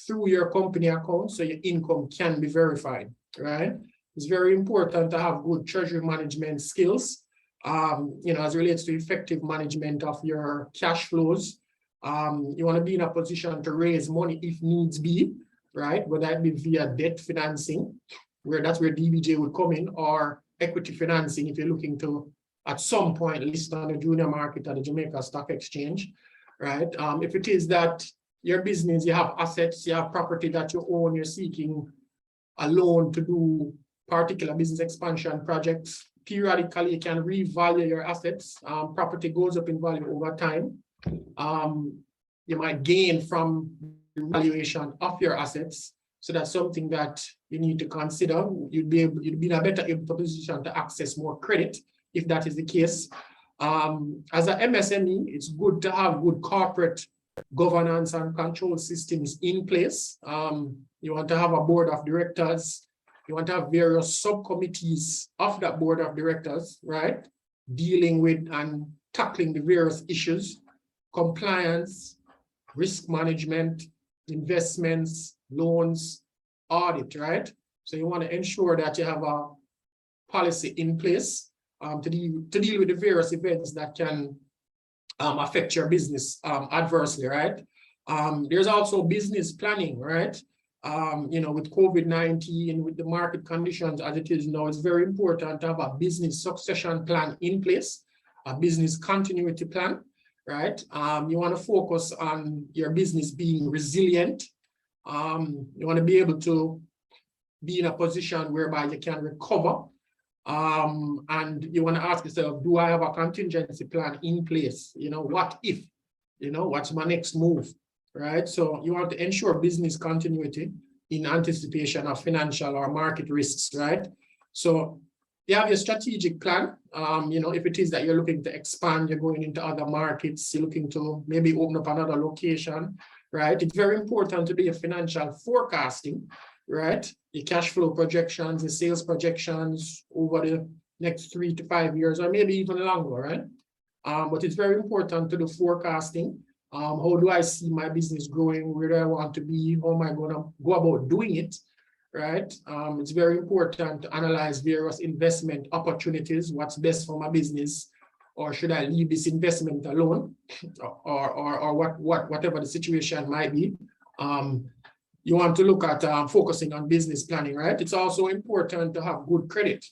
through your company account so your income can be verified, right? It's very important to have good treasury management skills, you know, as it relates to effective management of your cash flows. You want to be in a position to raise money if needs be, right? Whether it be via debt financing, that's where DBJ would come in, or equity financing if you're looking to at some point list on the junior market at the Jamaica Stock Exchange, right? If it is that your business, you have assets, you have property that you own, you're seeking a loan to do particular business expansion projects, periodically you can revalue your assets. Property goes up in value over time. You might gain from the valuation of your assets. So that's something that you need to consider. You'd be in a better position to access more credit if that is the case. As an MSME, it's good to have good corporate governance and control systems in place. You want to have a board of directors. You want to have various subcommittees of that board of directors, right? Dealing with and tackling the various issues, compliance, risk management, investments, loans, audit, right? So you want to ensure that you have a policy in place to deal with the various events that can affect your business adversely, right? There's also business planning, right? You know, with COVID-19, with the market conditions as it is now, it's very important to have a business succession plan in place. a business continuity plan, right? You want to focus on your business being resilient. You want to be able to be in a position whereby you can recover. And you want to ask yourself, do I have a contingency plan in place? You know, what if? You know, what's my next move, right? So you want to ensure business continuity in anticipation of financial or market risks, right? So you have your strategic plan. You know, if it is that you're looking to expand, you're going into other markets, you're looking to maybe open up another location, right? It's very important to do your financial forecasting, right? Your cash flow projections, your sales projections over the next 3 to 5 years, or maybe even longer, right? But it's very important to do forecasting. How do I see my business growing? Where do I want to be? How am I going to go about doing it, right? It's very important to analyze various investment opportunities. What's best for my business? Or should I leave this investment alone? Or whatever the situation might be. You want to look at focusing on business planning, right? It's also important to have good credit.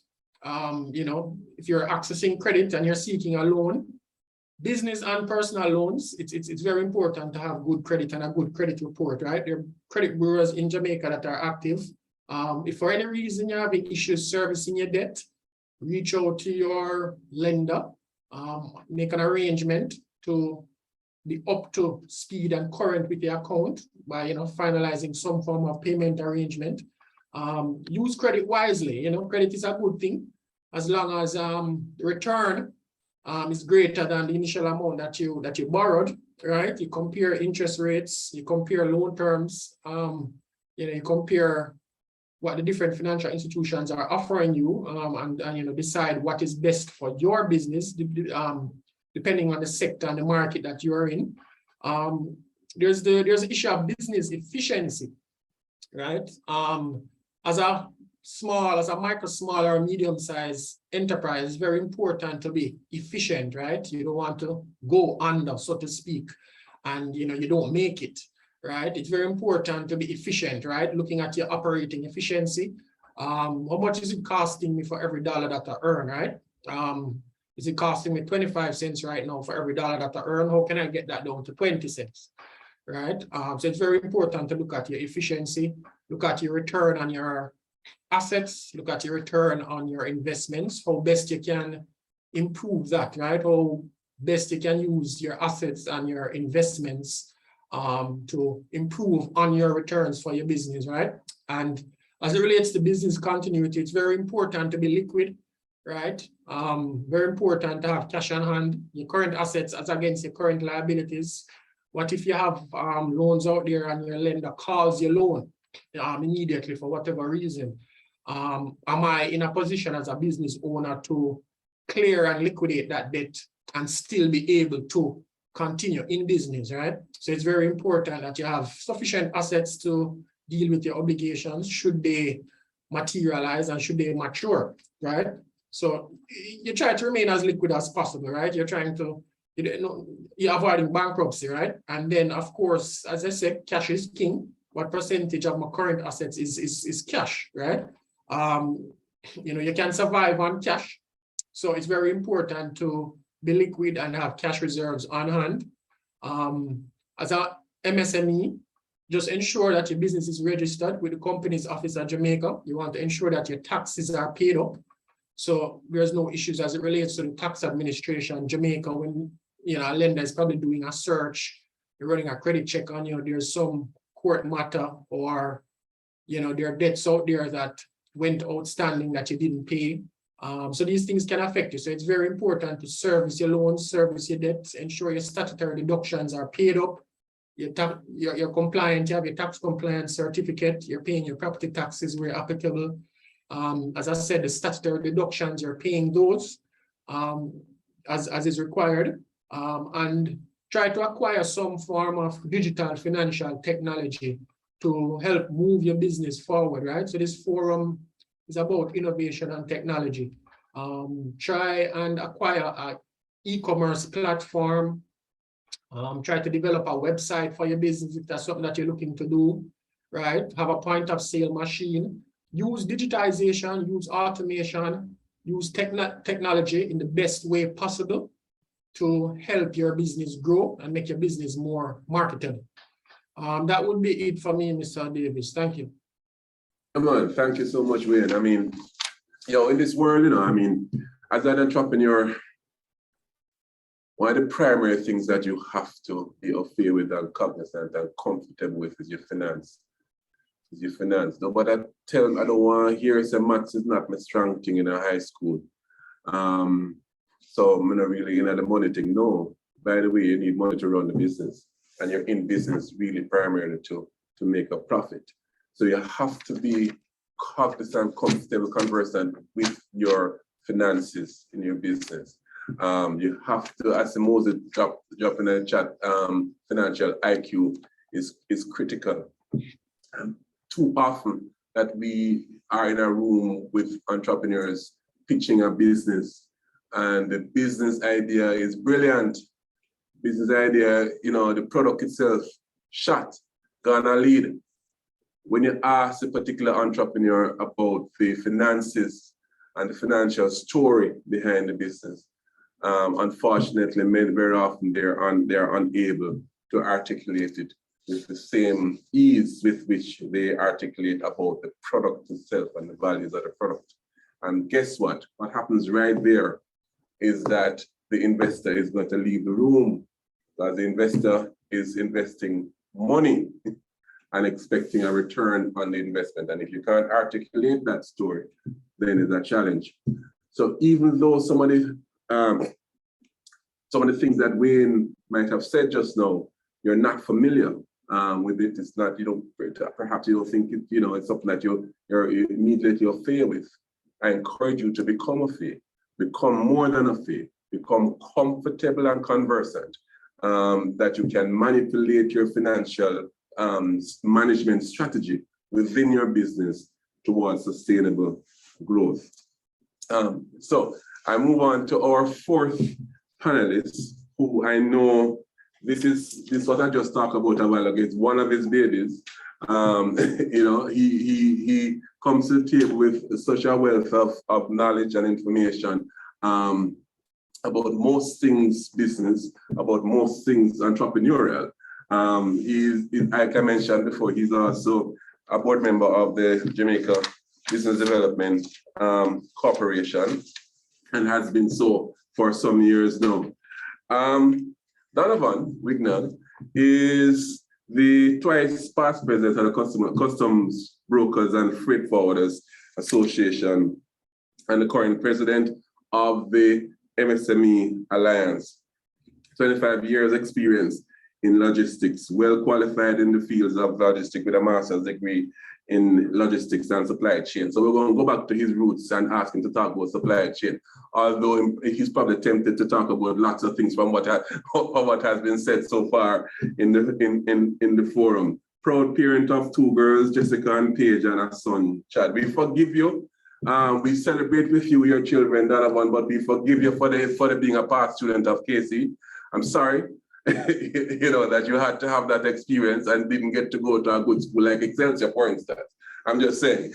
You know, if you're accessing credit and you're seeking a loan, business and personal loans, it's very important to have good credit and a good credit report, right? There are credit bureaus in Jamaica that are active. If for any reason you're having issues servicing your debt, reach out to your lender, make an arrangement to be up to speed and current with the account by, you know, finalizing some form of payment arrangement. Use credit wisely. You know, credit is a good thing as long as the return is greater than the initial amount that you borrowed, right? You compare interest rates, you compare loan terms, you know, you compare what the different financial institutions are offering you, and you know, decide what is best for your business, depending on the sector and the market that you are in. There's the issue of business efficiency, right? As a micro, small, or medium-sized enterprise, it's very important to be efficient, right? You don't want to go under, so to speak, and you know, you don't make it, right? It's very important to be efficient, right? Looking at your operating efficiency. How much is it costing me for every dollar that I earn, right? Is it costing me 25 cents right now for every dollar that I earn? How can I get that down to 20 cents, right? So it's very important to look at your efficiency, look at your return on your assets, look at your return on your investments, how best you can improve that, right? How best you can use your assets and your investments to improve on your returns for your business, right? And as it relates to business continuity, it's very important to be liquid, right? Very important to have cash on hand, your current assets as against your current liabilities. What if you have loans out there and your lender calls your loan immediately for whatever reason? Am I in a position as a business owner to clear and liquidate that debt and still be able to continue in business, right? So it's very important that you have sufficient assets to deal with your obligations should they materialize and should they mature, right? So you try to remain as liquid as possible, right? You're trying to, you're avoiding bankruptcy, right? And then, of course, as I said, cash is king. What percentage of my current assets is cash, right? You know, you can survive on cash. So it's very important to be liquid and have cash reserves on hand. As a MSME, just ensure that your business is registered with the Companies Office at Jamaica. You want to ensure that your taxes are paid up. So there's no issues as it relates to the tax administration. Jamaica, when you know a lender is probably doing a search, you're running a credit check on you, there's some court matter or you know there are debts out there that went outstanding that you didn't pay. So these things can affect you. So it's very important to service your loans, service your debts, ensure your statutory deductions are paid up. You're compliant, you have your tax compliance certificate, you're paying your property taxes where applicable. As I said, the statutory deductions, you're paying those as is required. And try to acquire some form of digital financial technology to help move your business forward, right? So this forum is about innovation and technology. Try and acquire an e-commerce platform. Try to develop a website for your business if that's something that you're looking to do, right? Have a point of sale machine. Use digitization, use automation, use technology in the best way possible to help your business grow and make your business more marketable. That would be it for me, Mr. Davis. Thank you. Come on, thank you so much, Wayne. I mean, in this world, I mean, as an entrepreneur, one of the primary things that you have to be aware with and cognizant and comfortable with is your finance. Nobody I don't want to hear say maths is not my strong thing in a high school. So I'm not really in the money thing. No, by the way, you need money to run the business, and you're in business really primarily to make a profit. So you have to be cognizant, comfortable, conversant with your finances in your business. You have to, as Moses drop in the chat, financial IQ is critical. Too often that we are in a room with entrepreneurs pitching a business, and the business idea is brilliant. Business idea, the product itself, shot, gonna lead. When you ask a particular entrepreneur about the finances and the financial story behind the business, unfortunately, very often they're unable to articulate it with the same ease with which they articulate about the product itself and the values of the product. And guess what? What happens right there is that the investor is going to leave the room, because the investor is investing money and expecting a return on the investment. And if you can't articulate that story, then it's a challenge. So even though some of the things that Wayne might have said just now, you're not familiar with it, it's not, perhaps you don't think it, it's something that you're immediately affair with. I encourage you to become a fair, become more than a fair, become comfortable and conversant, that you can manipulate your financial management strategy within your business towards sustainable growth. So I move on to our fourth panelist, who I know this what I just talked about a while ago. It's one of his babies. He comes to the table with such a wealth of knowledge and information about most things business, about most things entrepreneurial. Like I mentioned before, he's also a board member of the Jamaica Business Development Corporation, and has been so for some years now. Donovan Wignall is the twice past president of the Customs Brokers and Freight Forwarders Association, and the current president of the MSME Alliance. 25 years experience in logistics, well qualified in the fields of logistics with a master's degree in logistics and supply chain. So we're going to go back to his roots and ask him to talk about supply chain, although he's probably tempted to talk about lots of things from what has been said so far in the forum. Proud parent of two girls, Jessica and Paige, and a son, Chad. We forgive you. We celebrate with you, your children, Donovan, but we forgive you for being a past student of KC. I'm sorry. That you had to have that experience and didn't get to go to a good school like Excelsior, for instance. I'm just saying.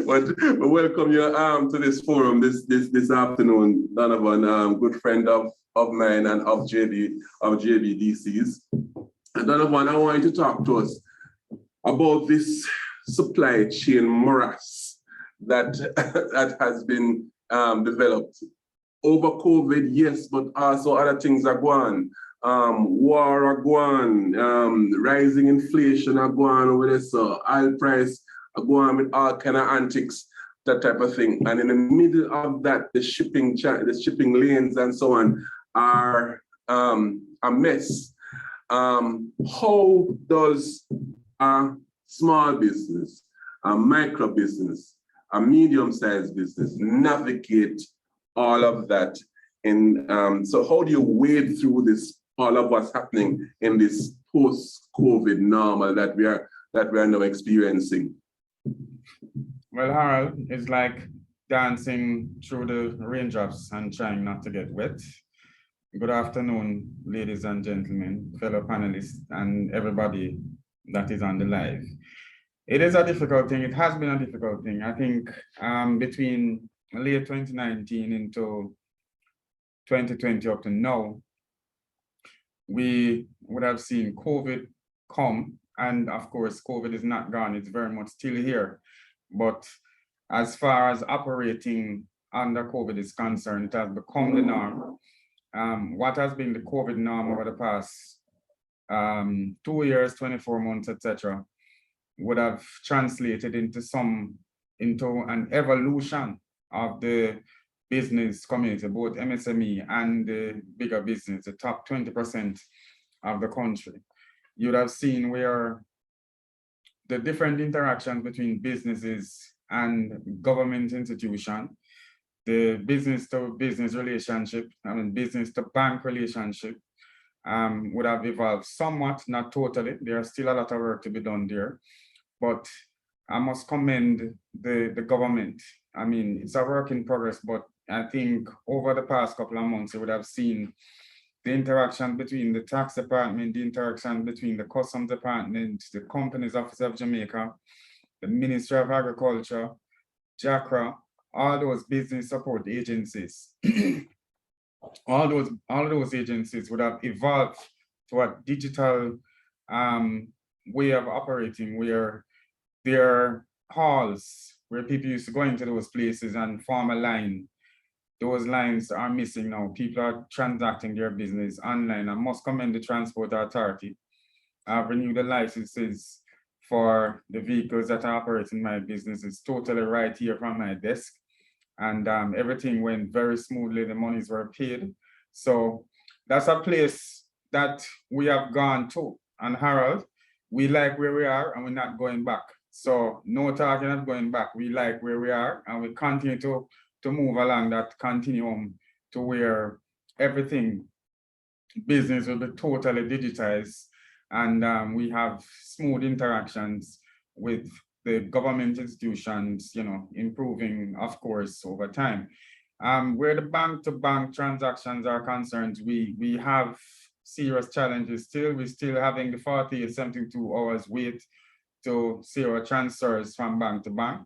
but we welcome you to this forum this afternoon, Donovan, good friend of mine and of JBDC's. And Donovan, I want you to talk to us about this supply chain morass that has been developed over COVID, yes, but also other things are going on. War are going on, rising inflation are going on over there, so oil price are going on with all kind of antics, that type of thing. And in the middle of that, the shipping lanes and so on are a mess. How does a small business, a micro business, a medium-sized business navigate all of that? So how do you wade through this, all of what's happening in this post-COVID normal that we are now experiencing? Well, Harold, it's like dancing through the raindrops and trying not to get wet. Good afternoon, ladies and gentlemen, fellow panelists, and everybody that is on the live. It is a difficult thing. It has been a difficult thing. I think between late 2019 into 2020 up to now, we would have seen COVID come, and of course, COVID is not gone, it's very much still here. But as far as operating under COVID is concerned, it has become the norm. What has been the COVID norm over the past 2 years, 24 months, etc., would have translated into an evolution of the business community, both MSME and the bigger business, the top 20% of the country. You would have seen where the different interactions between businesses and government institution, the business to business relationship, business to bank relationship, would have evolved somewhat, not totally. There's still a lot of work to be done there, but I must commend the government. I mean, it's a work in progress, but I think over the past couple of months, you would have seen the interaction between the tax department, the interaction between the customs department, the Companies Office of Jamaica, the Ministry of Agriculture, JACRA, all those business support agencies. all those agencies would have evolved to a digital way of operating, where there are halls where people used to go into those places and form a line. Those lines are missing now. People are transacting their business online. I must commend the Transport Authority. I've renewed the licenses for the vehicles that are operating my business. It's totally right here from my desk. And everything went very smoothly. The monies were paid. So that's a place that we have gone to. And Harold, we like where we are and we're not going back. So no talking of going back. We like where we are and we continue to move along that continuum to where everything, business will be totally digitized, and we have smooth interactions with the government institutions, improving, of course, over time. Where the bank-to-bank transactions are concerned, we have serious challenges still. We're still having the 48, 72 hours wait to zero transfers from bank to bank,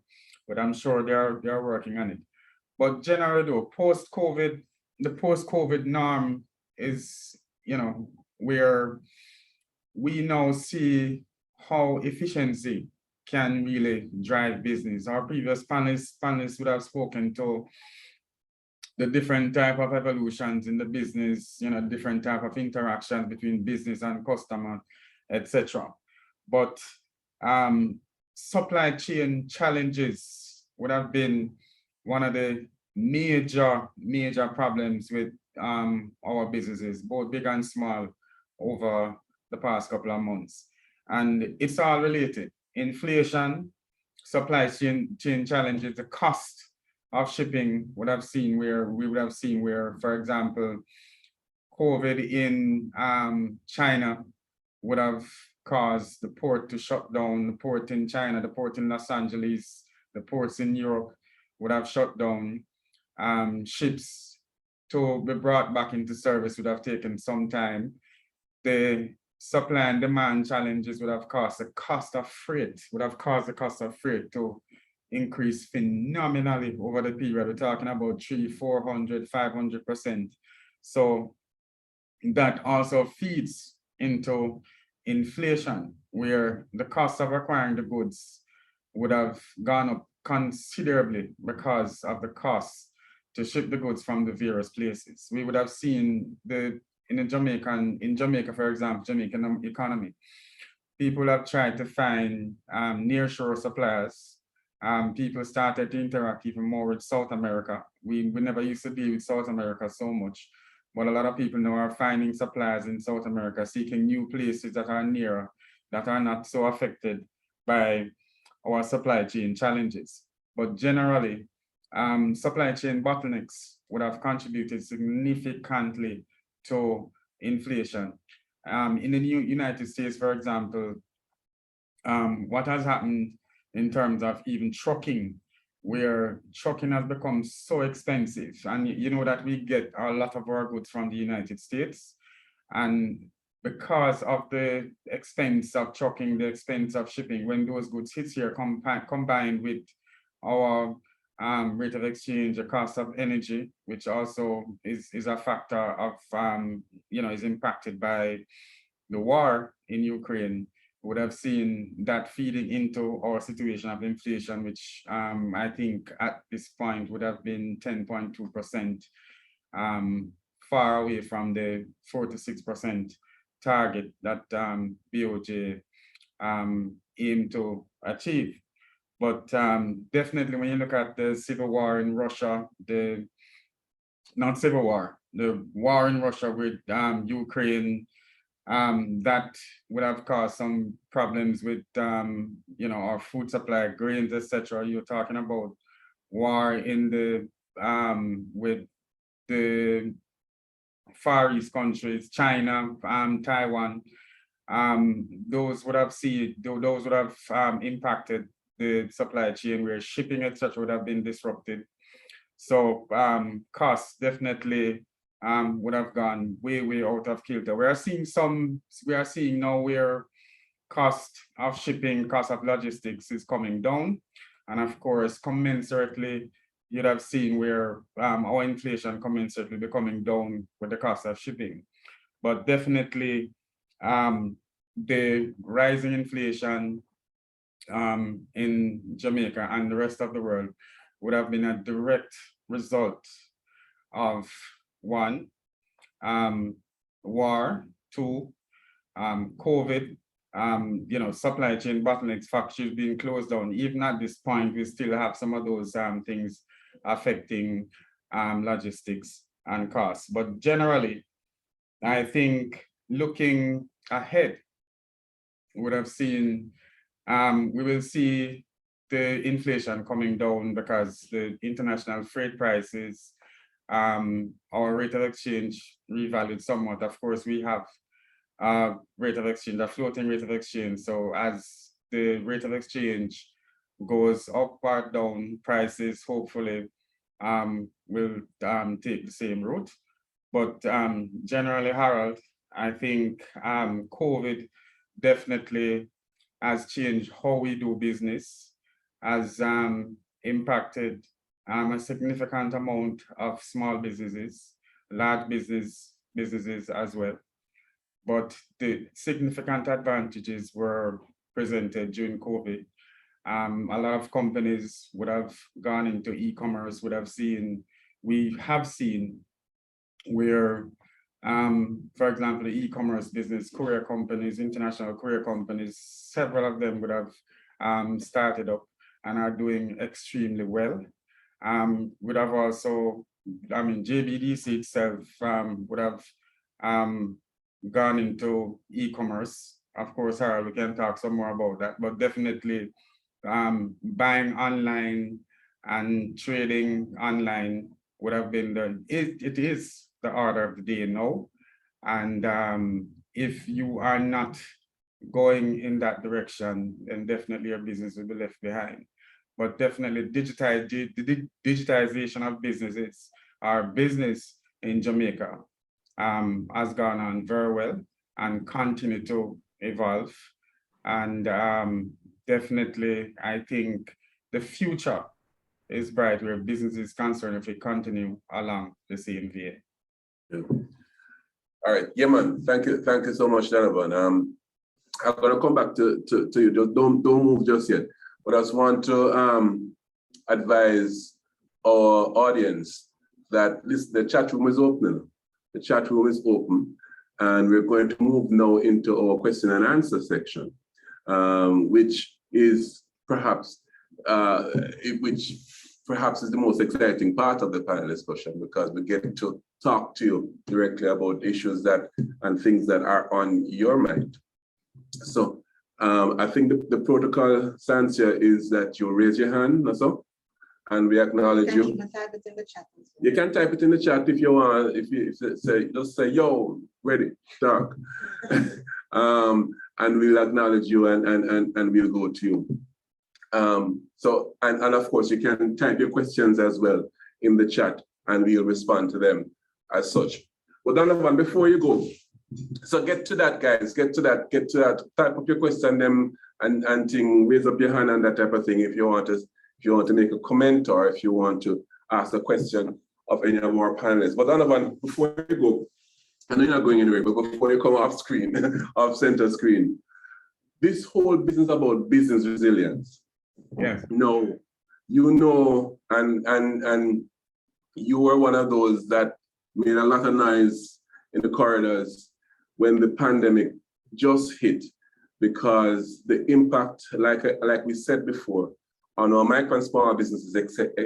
but I'm sure they're working on it. But generally though, post-COVID, the post-COVID norm is, where we now see how efficiency can really drive business. Our previous panelists would have spoken to the different type of evolutions in the business, different type of interactions between business and customer, etc. But supply chain challenges would have been one of the major problems with our businesses, both big and small, over the past couple of months. And it's all related. Inflation, supply chain challenges, the cost of shipping we would have seen where, for example, COVID in China would have caused the port to shut down, the port in China, the port in Los Angeles, the ports in Europe would have shut down. Ships to be brought back into service would have taken some time. The supply and demand challenges would have caused the cost of freight, to increase phenomenally over the period. We're talking about 300, 400, 500%. So that also feeds into inflation, where the cost of acquiring the goods would have gone up considerably because of the cost to ship the goods from the various places. We would have seen in Jamaica, for example, Jamaican economy, people have tried to find nearshore suppliers. People started to interact even more with South America. We never used to deal with South America so much, but a lot of people now are finding suppliers in South America, seeking new places that are nearer, that are not so affected by our supply chain challenges. But generally, supply chain bottlenecks would have contributed significantly to inflation. In the United States, for example, what has happened in terms of even trucking, where trucking has become so expensive, and you know that we get a lot of our goods from the United States, and because of the expense of trucking, the expense of shipping, when those goods hit here, combined with our rate of exchange, the cost of energy, which also is a factor of, is impacted by the war in Ukraine. Would have seen that feeding into our situation of inflation, which I think at this point would have been 10.2%, far away from the 4 to 6% target that BOJ aim to achieve. But definitely when you look at the civil war in Russia, the war in Russia with Ukraine, that would have caused some problems with our food supply, grains, etc. You're talking about war in the with the Far East countries, China, Taiwan. Those would have impacted the supply chain where shipping, etc. would have been disrupted. So costs definitely would have gone way out of kilter. We are seeing now where cost of shipping, cost of logistics is coming down. And of course, commensurately, you'd have seen where our inflation commensurately be coming down with the cost of shipping. But definitely the rising inflation in Jamaica and the rest of the world would have been a direct result of one, war, two, COVID, supply chain bottlenecks, factories being closed down. Even at this point, we still have some of those things affecting logistics and costs. But generally, I think looking ahead, we will see the inflation coming down because the international freight prices, our rate of exchange revalued somewhat. Of course, we have rate of exchange, a floating rate of exchange. So as the rate of exchange goes up or down, prices hopefully will take the same route. But generally, Harold, I think COVID definitely has changed how we do business, has impacted a significant amount of small businesses, large businesses as well. But the significant advantages were presented during COVID. A lot of companies would have gone into e-commerce, we have seen where, for example, the e-commerce business, courier companies, international courier companies, several of them would have started up and are doing extremely well. Would have also, JBDC itself would have gone into e-commerce. Of course, Harold, we can talk some more about that, but definitely buying online and trading online would have been it is the order of the day now. And if you are not going in that direction, then definitely your business will be left behind. But definitely the digitization of businesses, our business in Jamaica has gone on very well and continue to evolve. And definitely, I think the future is bright where business is concerned if we continue along the same vein. Yeah. All right, yeah, man. Thank you so much, Donovan. I'm gonna come back to you. Don't move just yet. But I just want to advise our audience that the chat room is open. The chat room is open, and we're going to move now into our question and answer section, which is perhaps is the most exciting part of the panel discussion, because we get to talk to you directly about issues and things that are on your mind. So I think the protocol, Sansia, is that you raise your hand, so, and we acknowledge you. You can type it in the chat. You can type it in the chat if you want. If you say, just say, yo, ready, talk. And we'll acknowledge you and we'll go to you. So, and of course, you can type your questions as well in the chat and we'll respond to them as such. But Donovan, before you go, so get to that, guys, get to that, type up your question them and raise up your hand and that type of thing if you want to if you want to make a comment or if you want to ask a question of any of our panelists. But Donovan, before you go, I know you're not going anywhere, but before you come off screen, off center screen, this whole business about business resilience. Yes. No, you know, and you were one of those that made a lot of noise in the corridors when the pandemic just hit, because the impact, like we said before, on our micro and small businesses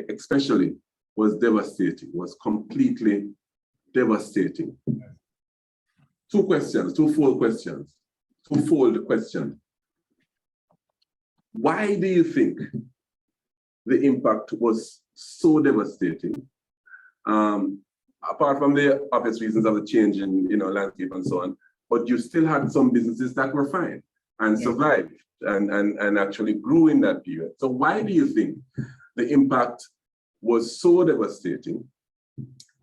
especially, was devastating, was completely devastating. Twofold question. Why do you think the impact was so devastating? Apart from the obvious reasons of the change in landscape and so on, but you still had some businesses that were fine and survived and actually grew in that period. So why do you think the impact was so devastating?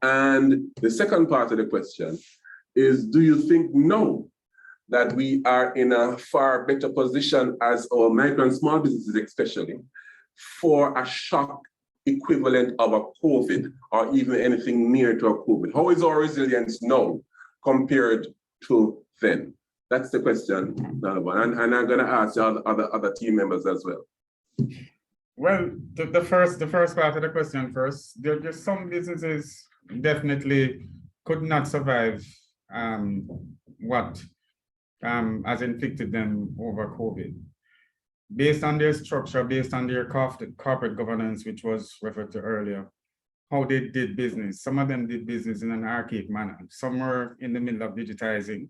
And the second part of the question is, do you think now that we are in a far better position as our micro and small businesses especially for a shock equivalent of a COVID or even anything near to a COVID? How is our resilience now compared to then? That's the question, Donovan. And I'm going to ask the other team members as well. Well, the first part of the question first. There's some businesses definitely could not survive what has inflicted them over COVID. Based on their structure, based on their corporate governance, which was referred to earlier, how they did business. Some of them did business in an archaic manner. Some were in the middle of digitizing.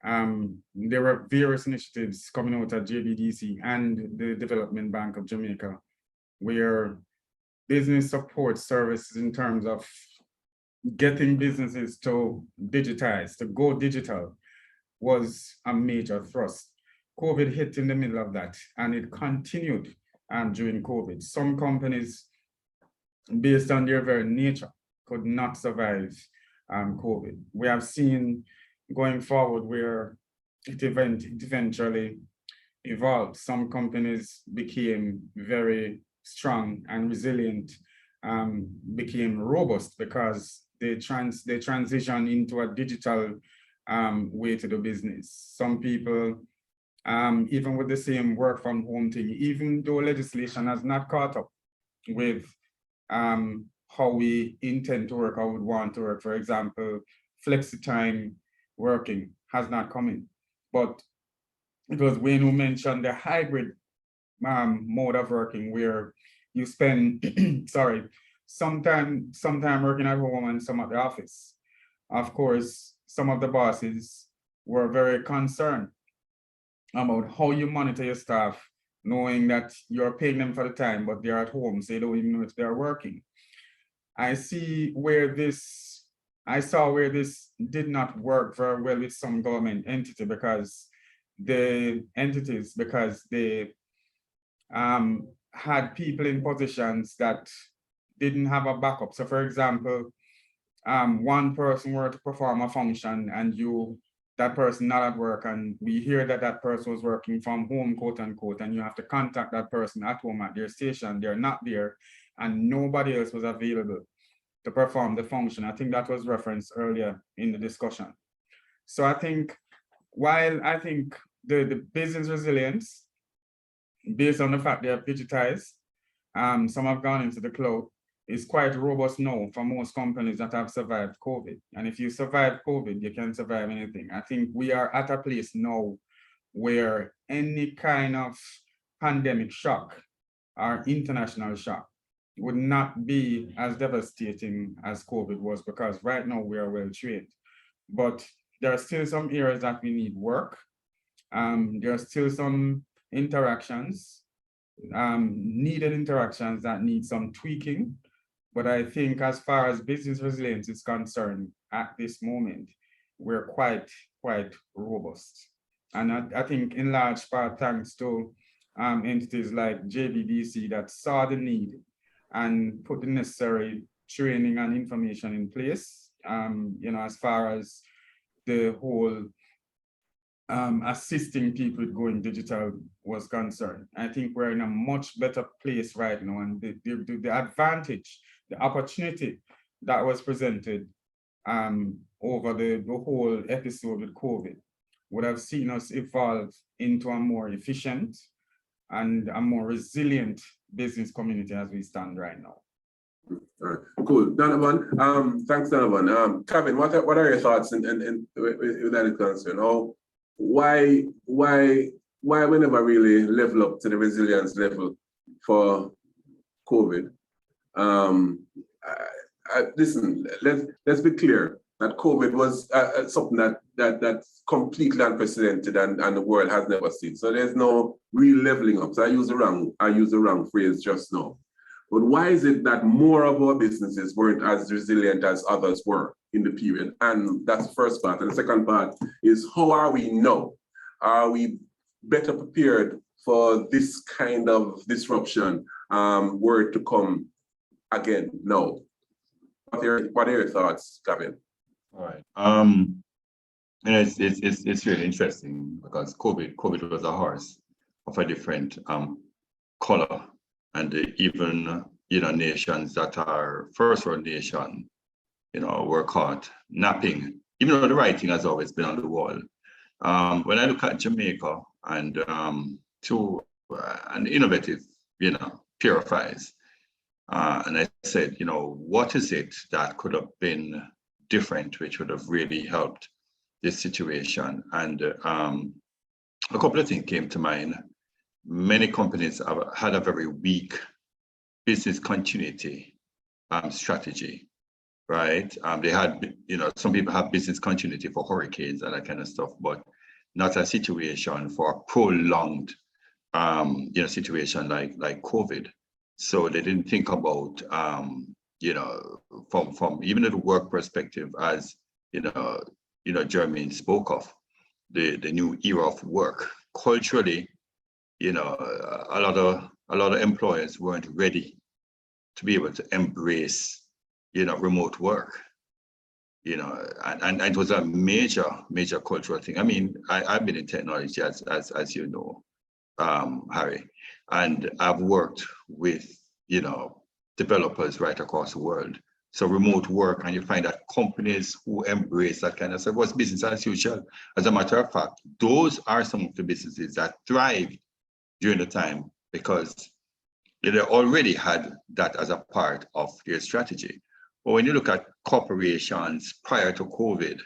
There were various initiatives coming out of JBDC and the Development Bank of Jamaica, where business support services in terms of getting businesses to digitize, to go digital, was a major thrust. COVID hit in the middle of that, and it continued during COVID. Some companies, based on their very nature, could not survive COVID. We have seen going forward where it eventually evolved. Some companies became very strong and resilient, became robust because they transition into a digital way to do business. Some people, even with the same work from home thing, even though legislation has not caught up with how we intend to work, how we would want to work. For example, flexi time working has not come in, but it was Wayne who mentioned the hybrid mode of working, where you spend some time working at home and some at the office. Of course, some of the bosses were very concerned about how you monitor your staff, knowing that you're paying them for the time, but they're at home, so you don't even know if they're working. I saw where this did not work very well with some government entity, because they had people in positions that didn't have a backup. So for example, one person were to perform a function and that person not at work, and we hear that person was working from home, quote unquote, and you have to contact that person at home at their station. They're not there, and nobody else was available to perform the function. I think that was referenced earlier in the discussion. So I think, while I think the business resilience, based on the fact they have digitized, some have gone into the cloud, is quite robust now for most companies that have survived COVID. And if you survive COVID, you can survive anything. I think we are at a place now where any kind of pandemic shock or international shock would not be as devastating as COVID was, because right now we are well trained. But there are still some areas that we need work. There are still some interactions, needed interactions that need some tweaking. But I think as far as business resilience is concerned, at this moment, we're quite robust. And I think in large part thanks to entities like JBDC that saw the need and put the necessary training and information in place, as far as the whole assisting people with going digital was concerned. I think we're in a much better place right now, and the advantage, the opportunity that was presented over the whole episode with COVID would have seen us evolve into a more efficient and a more resilient business community as we stand right now. All right, cool. Donovan, thanks, Donovan. Kavin, what are your thoughts with that concern? Oh, why we never really level up to the resilience level for COVID? Listen, let's be clear that COVID was something that's completely unprecedented and the world has never seen. So there's no real leveling up. So I used the wrong phrase just now. But why is it that more of our businesses weren't as resilient as others were in the period? And that's the first part. And the second part is, how are we now? Are we better prepared for this kind of disruption were it to come again? No. What are your thoughts, Kavin? All right. And it's really interesting because COVID was a horse of a different color. And even, nations that are first world nation, were caught napping, even though the writing has always been on the wall. When I look at Jamaica and to an innovative, purifies, and I said, what is it that could have been different, which would have really helped this situation? And a couple of things came to mind. Many companies have had a very weak business continuity strategy, right? They had, some people have business continuity for hurricanes and that kind of stuff, but not a situation for a prolonged, situation like COVID. So they didn't think about, from even the work perspective, as Jermaine spoke of, the new era of work. Culturally, a lot of employers weren't ready to be able to embrace, remote work, and it was a major cultural thing. I mean, I've been in technology as you know, Harry, and I've worked with, developers right across the world. So remote work, and you find that companies who embrace that kind of stuff was business as usual. As a matter of fact, those are some of the businesses that thrived during the time because they already had that as a part of their strategy. But when you look at corporations prior to COVID,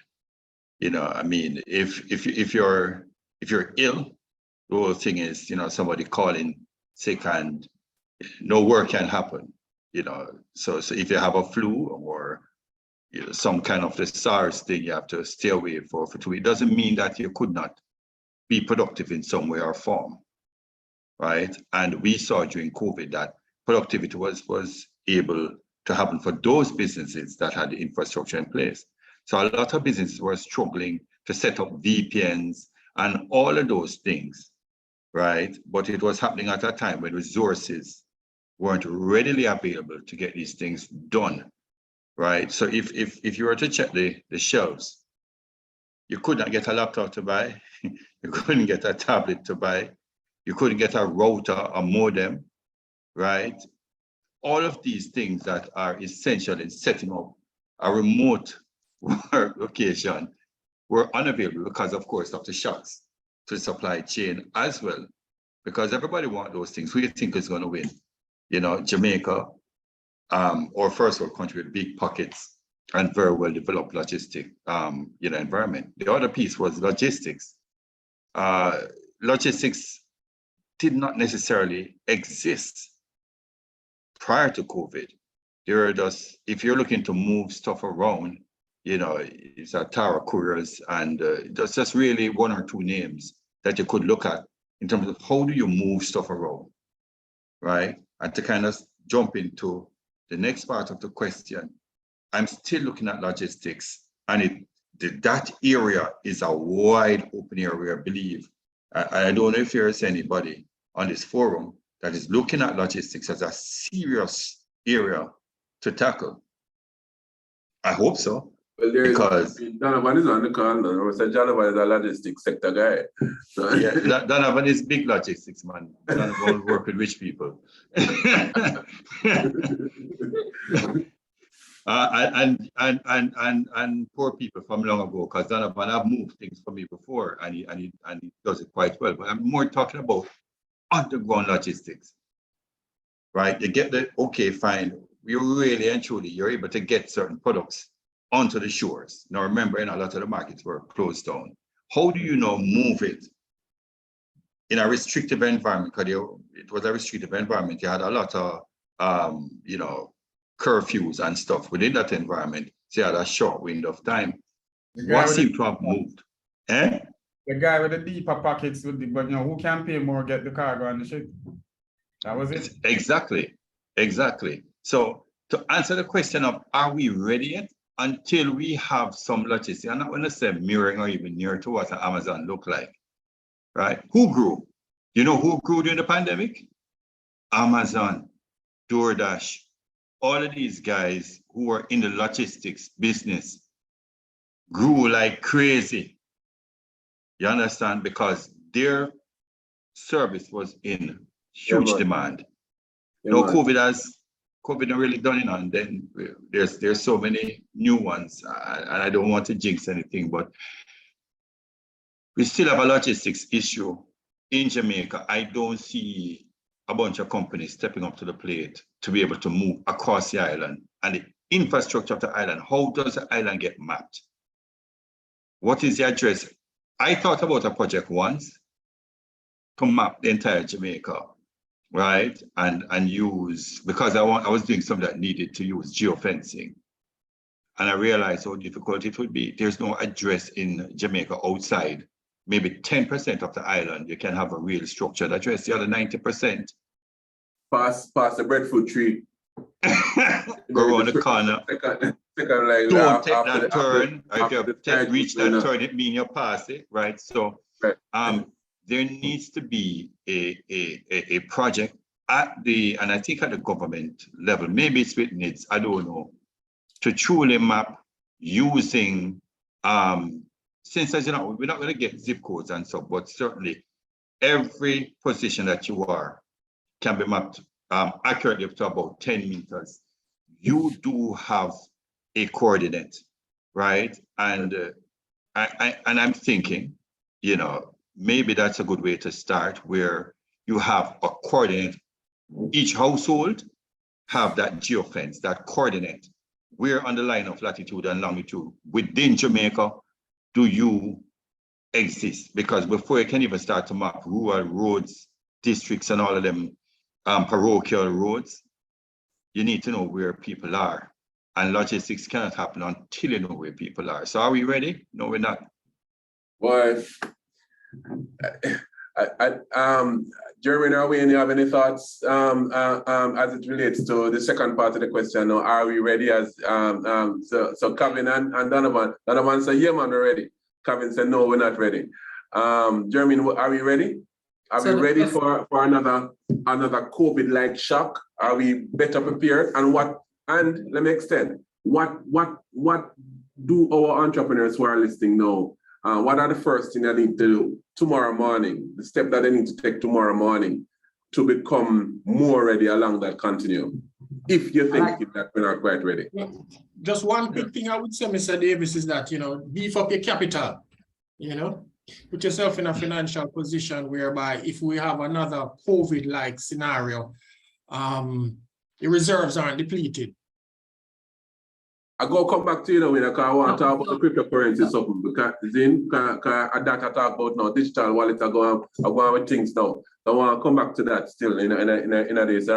if you're ill, the whole thing is, somebody calling sick and no work can happen. So if you have a flu or some kind of the SARS thing, you have to stay away for 2 weeks. It doesn't mean that you could not be productive in some way or form. Right, and we saw during COVID that productivity was able to happen for those businesses that had the infrastructure in place. So a lot of businesses were struggling to set up VPNs and all of those things, right? But it was happening at a time when resources weren't readily available to get these things done, right? So if you were to check the shelves, you could not get a laptop to buy, you couldn't get a tablet to buy, you couldn't get a router, a modem, right? All of these things that are essential in setting up a remote work location were unavailable because, of course, of the shocks to the supply chain as well, because everybody wants those things. Who do you think is going to win? Jamaica, or first world country with big pockets and very well developed logistic, environment. The other piece was logistics. Logistics did not necessarily exist prior to COVID. There are just, if you're looking to move stuff around, it's a Tara Couriers, and there's just really one or two names that you could look at in terms of how do you move stuff around, right? And to kind of jump into the next part of the question, I'm still looking at logistics, and that area is a wide open area, I believe. I don't know if there's anybody on this forum that is looking at logistics as a serious area to tackle. I hope so, Well, there is, Because Donovan is on the call now. So Donovan is a logistics sector guy. So, yeah, Donovan is big logistics, man. Donovan work with rich people. And poor people from long ago, because Donovan have moved things for me before, and he does it quite well. But I'm more talking about underground logistics, right? You get the okay, fine. You really and truly you're able to get certain products onto the shores. Now remember, a lot of the markets were closed down. How do you now move it in a restrictive environment? Because it was a restrictive environment. You had a lot of curfews and stuff within that environment. So you had a short window of time. What seemed to have moved? Eh? The guy with the deeper pockets but who can pay more get the cargo on the ship. That was it. Exactly. So to answer the question of are we ready yet? Until we have some logistics, I'm not going to say mirroring or even near to what Amazon look like, right? Who grew? You know who grew during the pandemic? Amazon, DoorDash, all of these guys who were in the logistics business grew like crazy. You understand? Because their service was in huge demand. No, COVID has really done it, and then there's so many new ones, and I don't want to jinx anything, but we still have a logistics issue in Jamaica. I don't see a bunch of companies stepping up to the plate to be able to move across the island and the infrastructure of the island. How does the island get mapped? What is the address? I thought about a project once to map the entire Jamaica, right? And use, because I was doing something that needed to use geofencing. And I realized how difficult it would be. There's no address in Jamaica outside. Maybe 10% of the island, you can have a real structured address. The other 90%. Pass the breadfruit tree. Go around the corner. Don't take that turn. If you reach that turn, it means you pass it, right? So there needs to be a project at the, and I think at the government level, maybe it's with NIDS, I don't know, to truly map using, since as you know, we're not going to get zip codes and so, but certainly every position that you are can be mapped accurately up to about 10 meters. You do have a coordinate, right? And I'm thinking, maybe that's a good way to start, where you have a coordinate. Each household have that geofence, that coordinate. Where on the line of latitude and longitude within Jamaica do you exist? Because before you can even start to map rural roads, districts, and all of them parochial roads, you need to know where people are. And logistics cannot happen until you know where people are. So are we ready? No, we're not. Well, Jermaine, are we any have any thoughts as it relates to the second part of the question? Now, are we ready? As so Kavin and Donovan said, yeah, man, we're ready. Kavin said, no, we're not ready. Jermaine, are we ready? Are we ready for another COVID-like shock? Are we better prepared? And let me extend. What do our entrepreneurs who are listening know? What are the first things they need to do tomorrow morning, the step that they need to take tomorrow morning to become more ready along that continuum? If you think that we're not quite ready. Just one quick thing I would say, Mr. Davis, is that, beef up your capital, put yourself in a financial position whereby if we have another COVID-like scenario, your reserves aren't depleted. I go come back to you when I want to talk about the cryptocurrency something, because that I talk about now, digital wallet I go on with things now. I want to come back to that still in this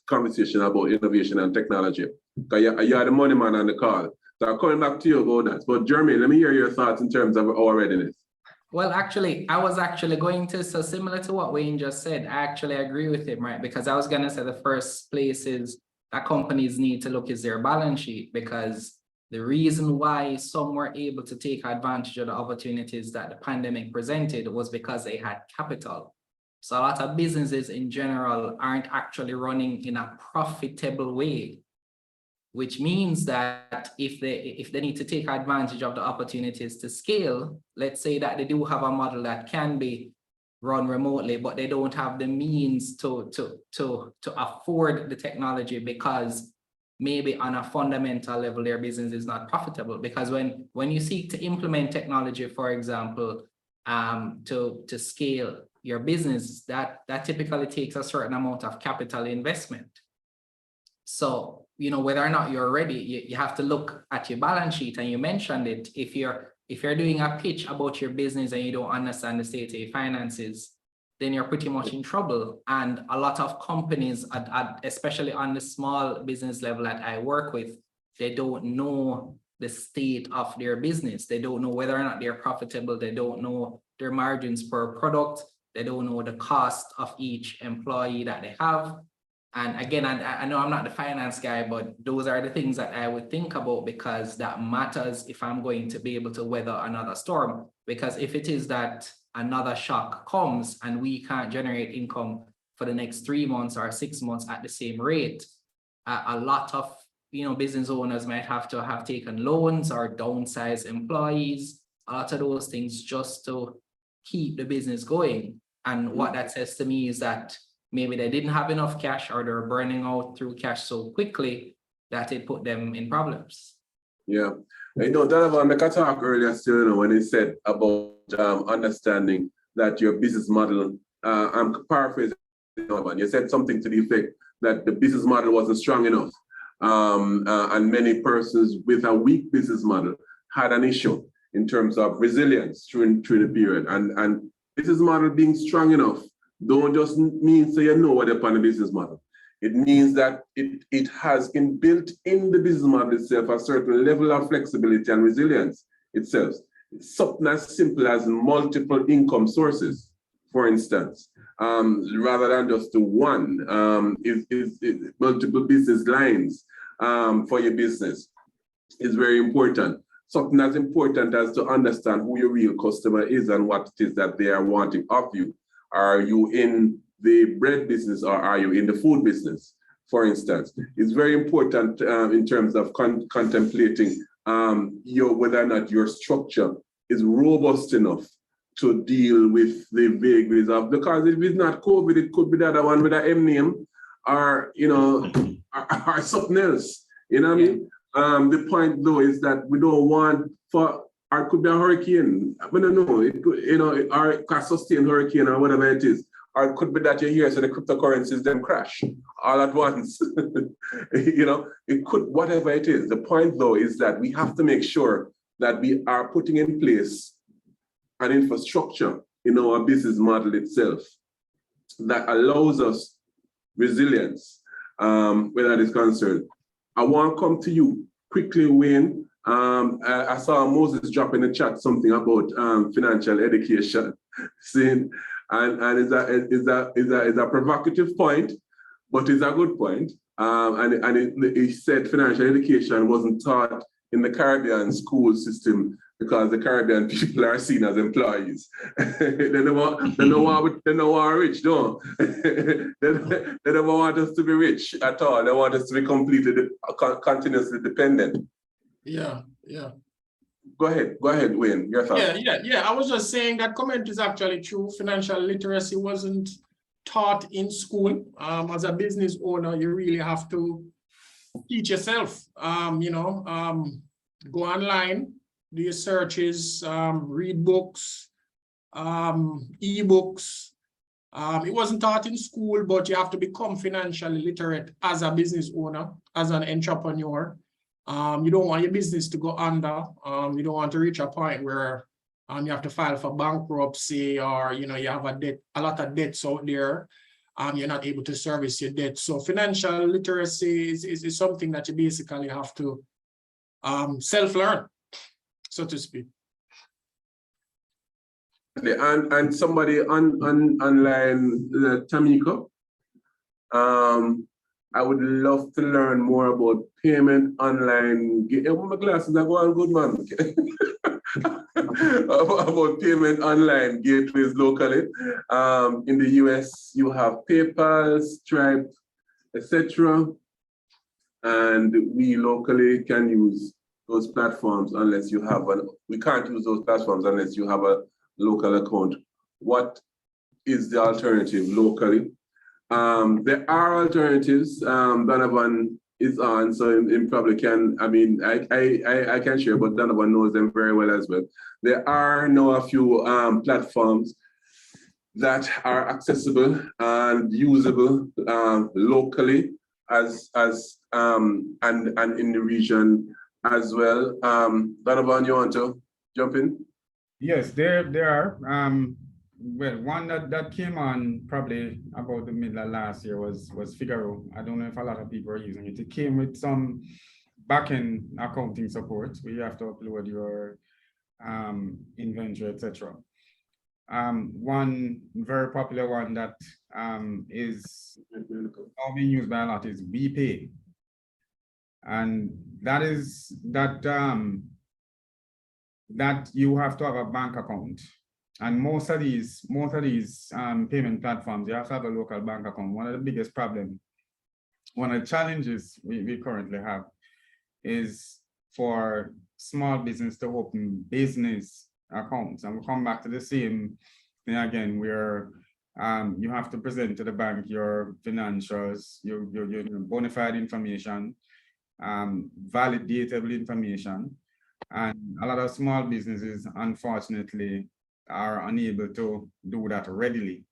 conversation about innovation and technology. Because you are the money man on the call. So I'm coming back to you about that. But Jermaine, let me hear your thoughts in terms of our readiness. Well, actually, I was actually going to, so similar to what Wayne just said, I actually agree with him, right? Because I was going to say the first places that companies need to look is their balance sheet, because the reason why some were able to take advantage of the opportunities that the pandemic presented was because they had capital. So a lot of businesses in general aren't actually running in a profitable way. which means that if they need to take advantage of the opportunities to scale, let's say that they do have a model that can be run remotely, but they don't have the means to afford the technology because maybe on a fundamental level, their business is not profitable. Because when you seek to implement technology, for example, to scale your business, that typically takes a certain amount of capital investment. So, you know, whether or not you're ready, you have to look at your balance sheet, and you mentioned it. If you're doing a pitch about your business and you don't understand the state of your finances, then you're pretty much in trouble. And a lot of companies, especially on the small business level that I work with, they don't know the state of their business. They don't know whether or not they're profitable. They don't know their margins per product. They don't know the cost of each employee that they have. And again, I know I'm not the finance guy, but those are the things that I would think about, because that matters if I'm going to be able to weather another storm. Because if it is that another shock comes and we can't generate income for the next 3 months or 6 months at the same rate, a lot of, you know, business owners might have to have taken loans or downsize employees, a lot of those things just to keep the business going. And what that says to me is that maybe they didn't have enough cash, or they're burning out through cash so quickly that it put them in problems. Yeah. You know, Donovan, make a talk earlier still, you know, when he said about understanding that your business model, I'm paraphrasing, Donovan, you said something to the effect that the business model wasn't strong enough. And many persons with a weak business model had an issue in terms of resilience through the period. And business model being strong enough don't just mean so you know what upon the business model. It means that it has inbuilt in the business model itself a certain level of flexibility and resilience itself. It's something as simple as multiple income sources, for instance, rather than just the one, multiple business lines for your business is very important. Something as important as to understand who your real customer is and what it is that they are wanting of you. Are you in the bread business or are you in the food business, for instance? It's very important in terms of contemplating whether or not your structure is robust enough to deal with the vagaries of, because if it's not COVID, it could be the other one with an M name, or, you know, or something else, you know what I mean? The point though is that we don't want or it could be a hurricane. We don't know. It could, you know, or a sustained hurricane or whatever it is. Or it could be that you hear so the cryptocurrencies then crash all at once. You know, it could, whatever it is. The point though is that we have to make sure that we are putting in place an infrastructure in our business model itself that allows us resilience where that is concerned. I want to come to you quickly, Wayne. I saw Moses drop in the chat something about financial education, and it's a provocative point, but it's a good point. He said financial education wasn't taught in the Caribbean school system because the Caribbean people are seen as employees. They don't want rich, no. They don't want us to be rich at all. They want us to be completely, continuously dependent. Yeah. Go ahead, Wayne. Your thoughts. Yeah. I was just saying that comment is actually true. Financial literacy wasn't taught in school. As a business owner, you really have to teach yourself. Go online, do your searches, read books, e-books. It wasn't taught in school, but you have to become financially literate as a business owner, as an entrepreneur. You don't want your business to go under. You don't want to reach a point where you have to file for bankruptcy, or you have a lot of debts out there. You're not able to service your debt. So financial literacy is something that you basically have to self-learn, so to speak. And somebody online, Tamika, I would love to learn more about payment online. My glasses are going good, man. About payment online gateways locally. In the US, you have PayPal, Stripe, etc. and we locally can use those platforms unless you have we can't use those platforms unless you have a local account. What is the alternative locally? There are alternatives. Donovan is on, so he probably can, I mean, I can share, but Donovan knows them very well as well. There are now a few platforms that are accessible and usable locally and in the region as well. Donovan, you want to jump in? Yes, there are. Well, one that came on probably about the middle of last year was Figaro. I don't know if a lot of people are using it. It came with some backend accounting support where you have to upload your inventory, etc. One very popular one that is now being used by a lot is WePay, and that is that you have to have a bank account. And most of these payment platforms, you have to have a local bank account. One of the biggest problems, one of the challenges we currently have is for small business to open business accounts. And we'll come back to the same thing again, where you have to present to the bank your financials, your bona fide information, validatable information. And a lot of small businesses, unfortunately, are unable to do that readily.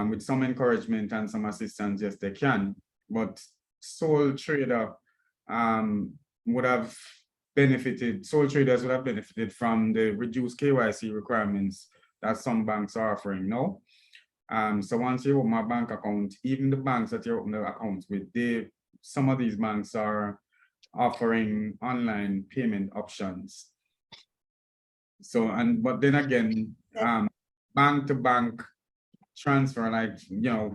With some encouragement and some assistance, yes, they can. But sole trader would have benefited, sole traders would have benefited from the reduced KYC requirements that some banks are offering now. So once you open a bank account, even the banks that you open the accounts with, some of these banks are offering online payment options. So, but then again, bank to bank transfer, like,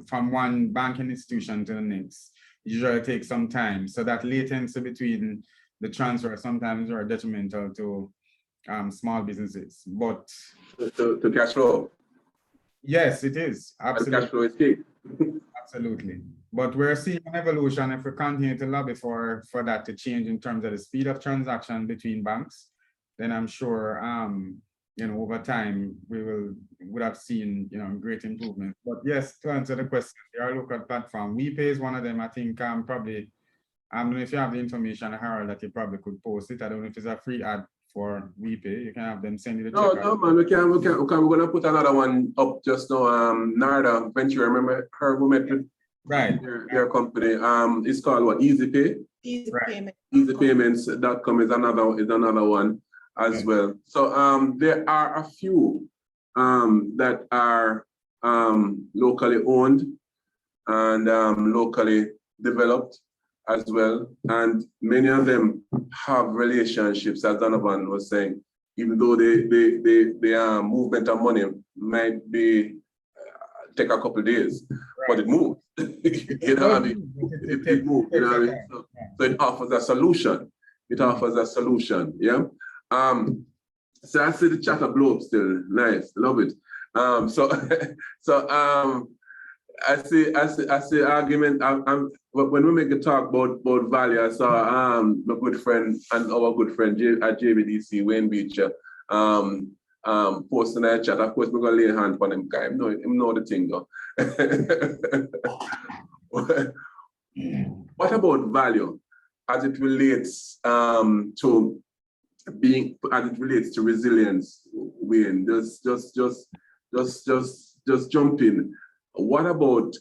from one banking institution to the next, usually takes some time. So that latency between the transfer sometimes are detrimental to small businesses. But to cash flow. Yes, it is. Absolutely. Cash flow is key. Absolutely. But we're seeing an evolution if we continue to lobby for that to change in terms of the speed of transaction between banks. Then I'm sure, over time we would have seen, great improvement. But yes, to answer the question, there are local platform. WePay is one of them. I think probably, I don't know if you have the information, Harold, that you probably could post it. I don't know if it's a free ad for WePay. You can have them send you the check. No, man, we're gonna put another one up just now. Narda Venture, remember her who met with their company. It's called what? Easy Pay. Easy Payment. Easypayments.com is another one as well. So there are a few that are locally owned and locally developed as well, and many of them have relationships, as Donovan was saying, even though the movement of money might be take a couple of days, but it moves. You know what I mean? It moves. You know what I mean? So it offers a solution. It offers a solution. Yeah. So I see the chatter blow up still. Nice, love it. I see argument. When we make a talk about value, I saw my good friend and our good friend at JBDC, Wayne Beecher, posting a chat. Of course, we're gonna lay a hand on him guy. I know the thing though. What about value as it relates to resilience, Wayne? Just jump in. What about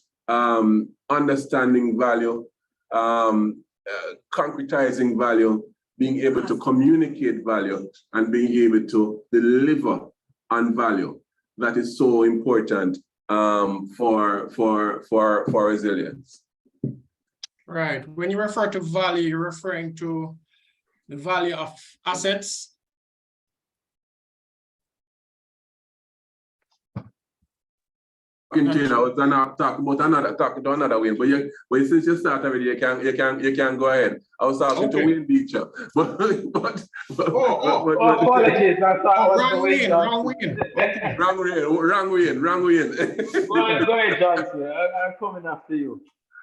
understanding value, concretizing value, being able to communicate value, and being able to deliver on value? That is so important for resilience. Right. When you refer to value, you're referring to the value of assets. I was talking to another Wayne, but since you start already, you can go ahead. I was talking to Wayne Beecher. Apologies, I thought wrong Wayne. Wrong Wayne. Go ahead, Johnson. I'm coming after you.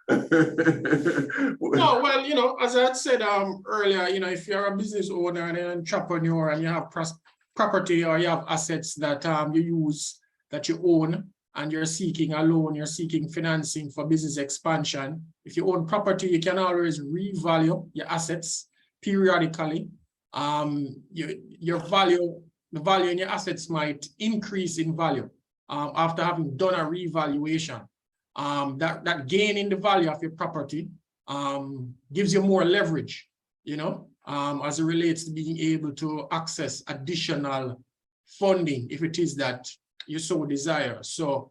No, well, as I had said earlier, if you're a business owner and an entrepreneur and you have property or you have assets that you use, that you own, and you're seeking a loan, you're seeking financing for business expansion. If you own property, you can always revalue your assets periodically. The value in your assets might increase in value after having done a revaluation. That gain in the value of your property gives you more leverage, as it relates to being able to access additional funding if it is that you so desire. So,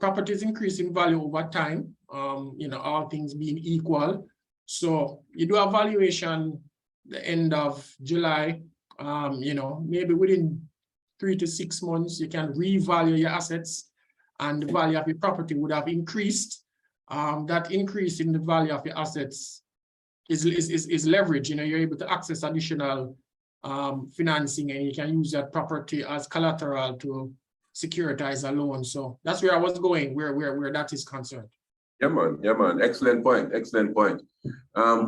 properties increase in value over time, all things being equal. So you do a valuation the end of July, maybe within 3 to 6 months, you can revalue your assets and the value of your property would have increased. That increase in the value of your assets is leverage. You're able to access additional financing and you can use that property as collateral to securitize a loan. So that's where I was going, where that is concerned. Yeah, man. Excellent point.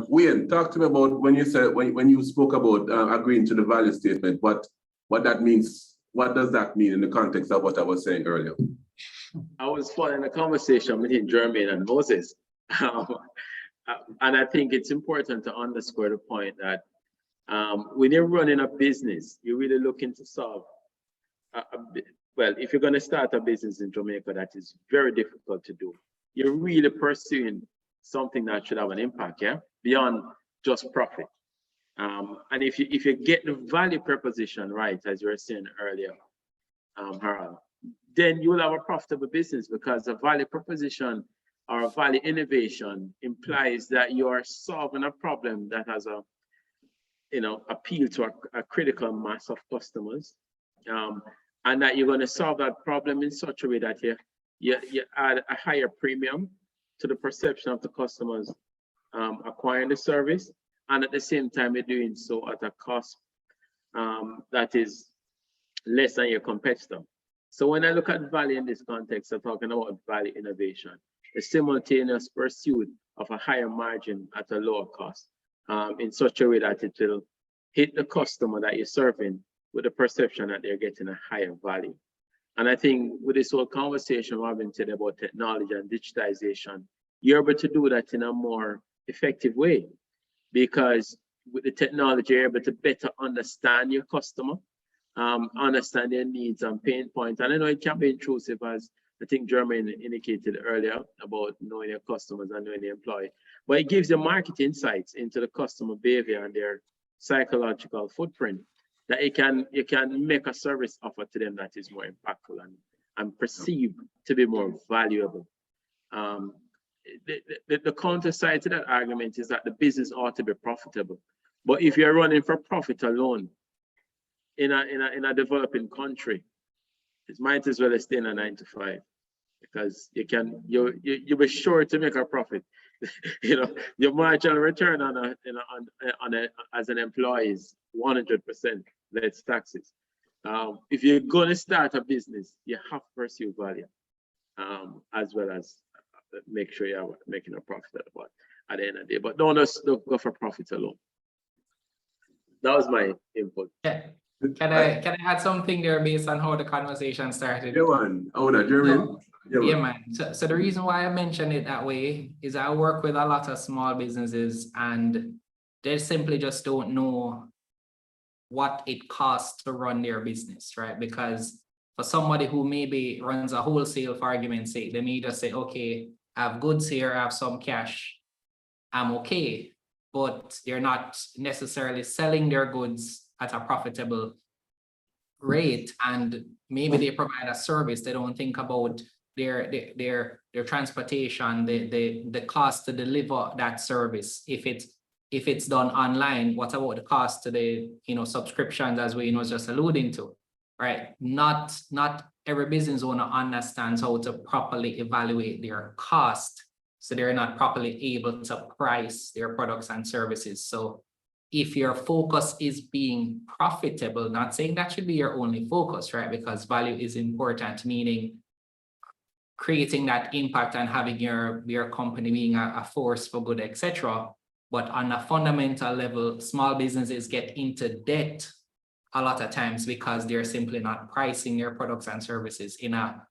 Wayne, talk to me about when you said when you spoke about agreeing to the value statement, what that means. What does that mean in the context of what I was saying earlier? I was following a conversation between Jermaine and Moses. And I think it's important to underscore the point that when you're running a business, you're really looking to solve well, if you're going to start a business in Jamaica, that is very difficult to do. You're really pursuing something that should have an impact, beyond just profit. And if you get the value proposition right, as you were saying earlier, Harold, then you will have a profitable business, because a value proposition or a value innovation implies that you are solving a problem that has a appeal to a critical mass of customers, and that you're going to solve that problem in such a way that you add a higher premium to the perception of the customers acquiring the service, and at the same time you're doing so at a cost that is less than your competitor. So when I look at value in this context, I'm talking about value innovation, the simultaneous pursuit of a higher margin at a lower cost, in such a way that it will hit the customer that you're serving with the perception that they're getting a higher value. And I think with this whole conversation we've been today about technology and digitization, you're able to do that in a more effective way, because with the technology, you're able to better understand your customer, understand their needs and pain points. And I know it can be intrusive, as I think Jermaine indicated earlier, about knowing your customers and knowing the employee, but it gives you market insights into the customer behavior and their psychological footprint, that you can make a service offer to them that is more impactful and perceived to be more valuable. The counter side to that argument is that the business ought to be profitable. But if you're running for profit alone in a developing country, it might as well stay in a 9 to 5, because you'll be sure to make a profit. Your marginal return as an employee is 100%. Less taxes. If you're going to start a business, you have to pursue value, as well as make sure you're making a profit at the end of the day. But don't go for profit alone. That was my input. Yeah. Can I add something there based on how the conversation started? Yeah, man. Jermaine. Yeah, man. So the reason why I mentioned it that way is I work with a lot of small businesses, and they simply just don't know what it costs to run their business, right? Because for somebody who maybe runs a wholesale, for argument's sake, they may just say, okay, I have goods here, I have some cash, I'm okay. But they're not necessarily selling their goods at a profitable rate, and maybe they provide a service. They don't think about their transportation, the cost to deliver that service. If it's done online, what about the cost to the subscriptions, as we was just alluding to, right? Not every business owner understands how to properly evaluate their cost, so they're not properly able to price their products and services. So if your focus is being profitable, not saying that should be your only focus, right? Because value is important, meaning creating that impact and having your company being a force for good, etc. But on a fundamental level, small businesses get into debt a lot of times because they're simply not pricing their products and services in a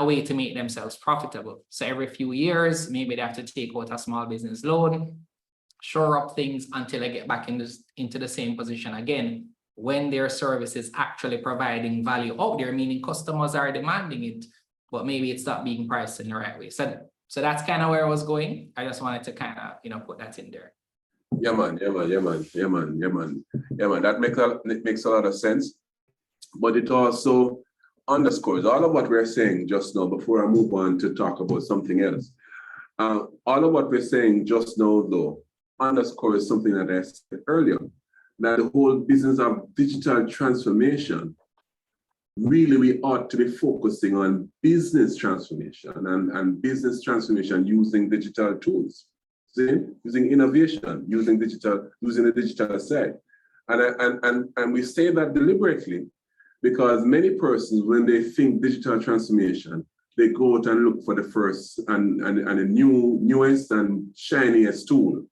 way to make themselves profitable. So every few years, maybe they have to take out a small business loan, shore up things until they get back into the same position again when their service is actually providing value out there, meaning customers are demanding it, but maybe it's not being priced in the right way. So that's kind of where I was going. I just wanted to kind of, put that in there. Yeah, man. That makes a lot of sense. But it also underscores all of what we're saying just now before I move on to talk about something else. All of what we're saying just now, though, underscores something that I said earlier, that the whole business of digital transformation, really we ought to be focusing on business transformation and business transformation using digital tools, using innovation, using the digital side. And we say that deliberately because many persons, when they think digital transformation, they go out and look for the first and the newest and shiniest tool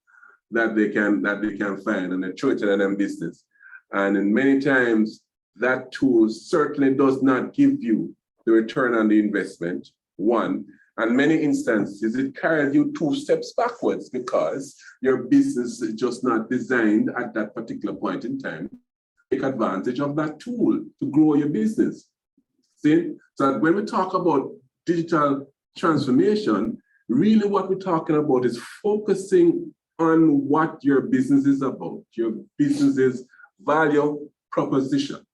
that they can find, and they throw it to them business. And in many times, that tool certainly does not give you the return on the investment, one. And many instances, it carries you 2 steps backwards because your business is just not designed at that particular point in time to take advantage of that tool to grow your business. See? So when we talk about digital transformation, really what we're talking about is focusing on what your business is about, your business's value proposition,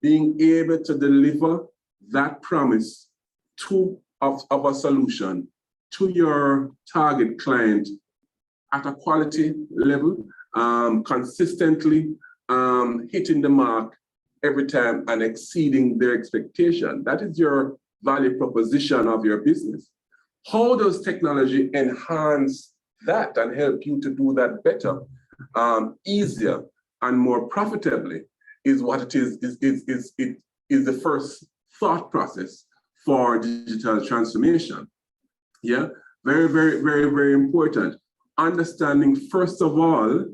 being able to deliver that promise of a solution to your target client at a quality level, consistently hitting the mark every time and exceeding their expectation. That is your value proposition of your business. How does technology enhance that and help you to do that better, easier, and more profitably is what it is the first thought process for digital transformation. Yeah, very, very, very, very important. Understanding, first of all,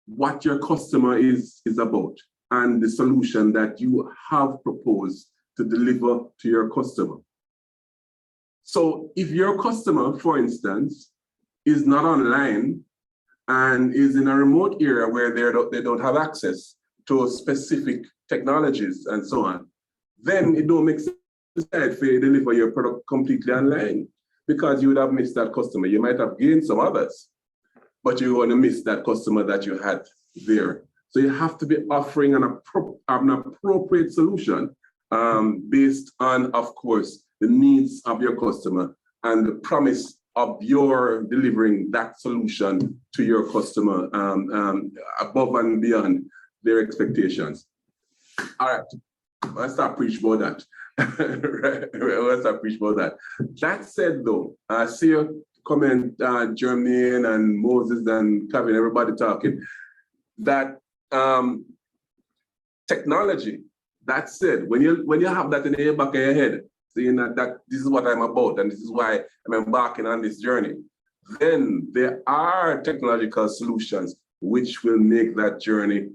what your customer is about and the solution that you have proposed to deliver to your customer. So if your customer, for instance, is not online and is in a remote area where they don't have access to specific technologies and so on, then it don't make sense for you to deliver your product completely online because you would have missed that customer. You might have gained some others, but you're going to miss that customer that you had there. So you have to be offering an appropriate solution based on, of course, the needs of your customer and the promise of your delivering that solution to your customer above and beyond their expectations. All right, let's start preach about that. Let's start preach about that. That said, though, I see your comment, Jermaine and Moses and Kavin, everybody talking, that technology, that said, when you have that in the back of your head, saying that this is what I'm about and this is why I'm embarking on this journey, then there are technological solutions which will make that journey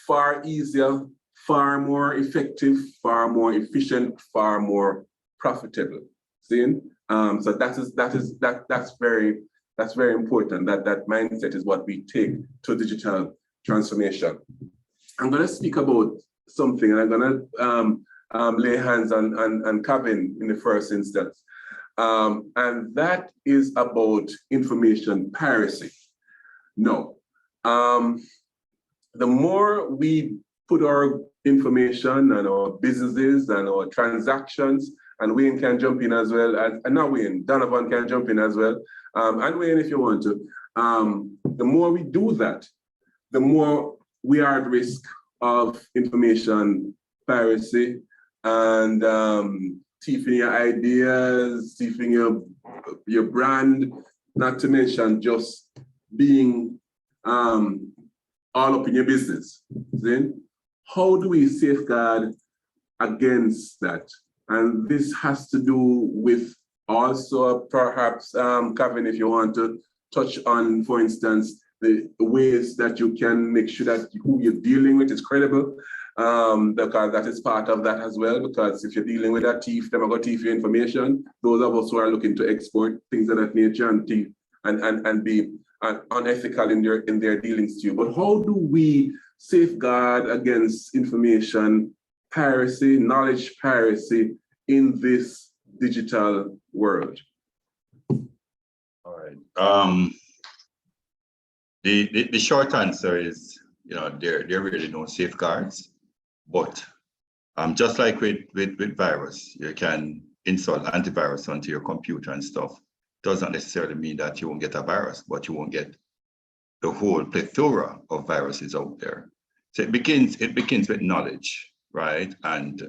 far easier, far more effective, far more efficient, far more profitable. See? So that's very important. That mindset is what we take to digital transformation. I'm going to speak about something, and I'm going to lay hands on Kavin in the first instance. And that is about information piracy. No. The more we put our information and our businesses and our transactions, and Wayne can jump in as well, and not Wayne, Donovan can jump in as well, and Wayne if you want to. The more we do that, the more we are at risk of information piracy and thieving your ideas, thieving your brand, not to mention just being all up in your business. Then, how do we safeguard against that? And this has to do with also perhaps, Kavin, if you want to touch on, for instance, the ways that you can make sure that who you're dealing with is credible, because that is part of that as well. Because if you're dealing with a thief, they're going to thief your information. Those of us who are looking to export things of that nature and thief and be unethical in their dealings to you. But how do we safeguard against information piracy, knowledge piracy in this digital world? All right. The short answer is, there are really no safeguards, but just like with virus, you can install antivirus onto your computer and stuff. Doesn't necessarily mean that you won't get a virus, but you won't get the whole plethora of viruses out there. So it begins with knowledge, right? And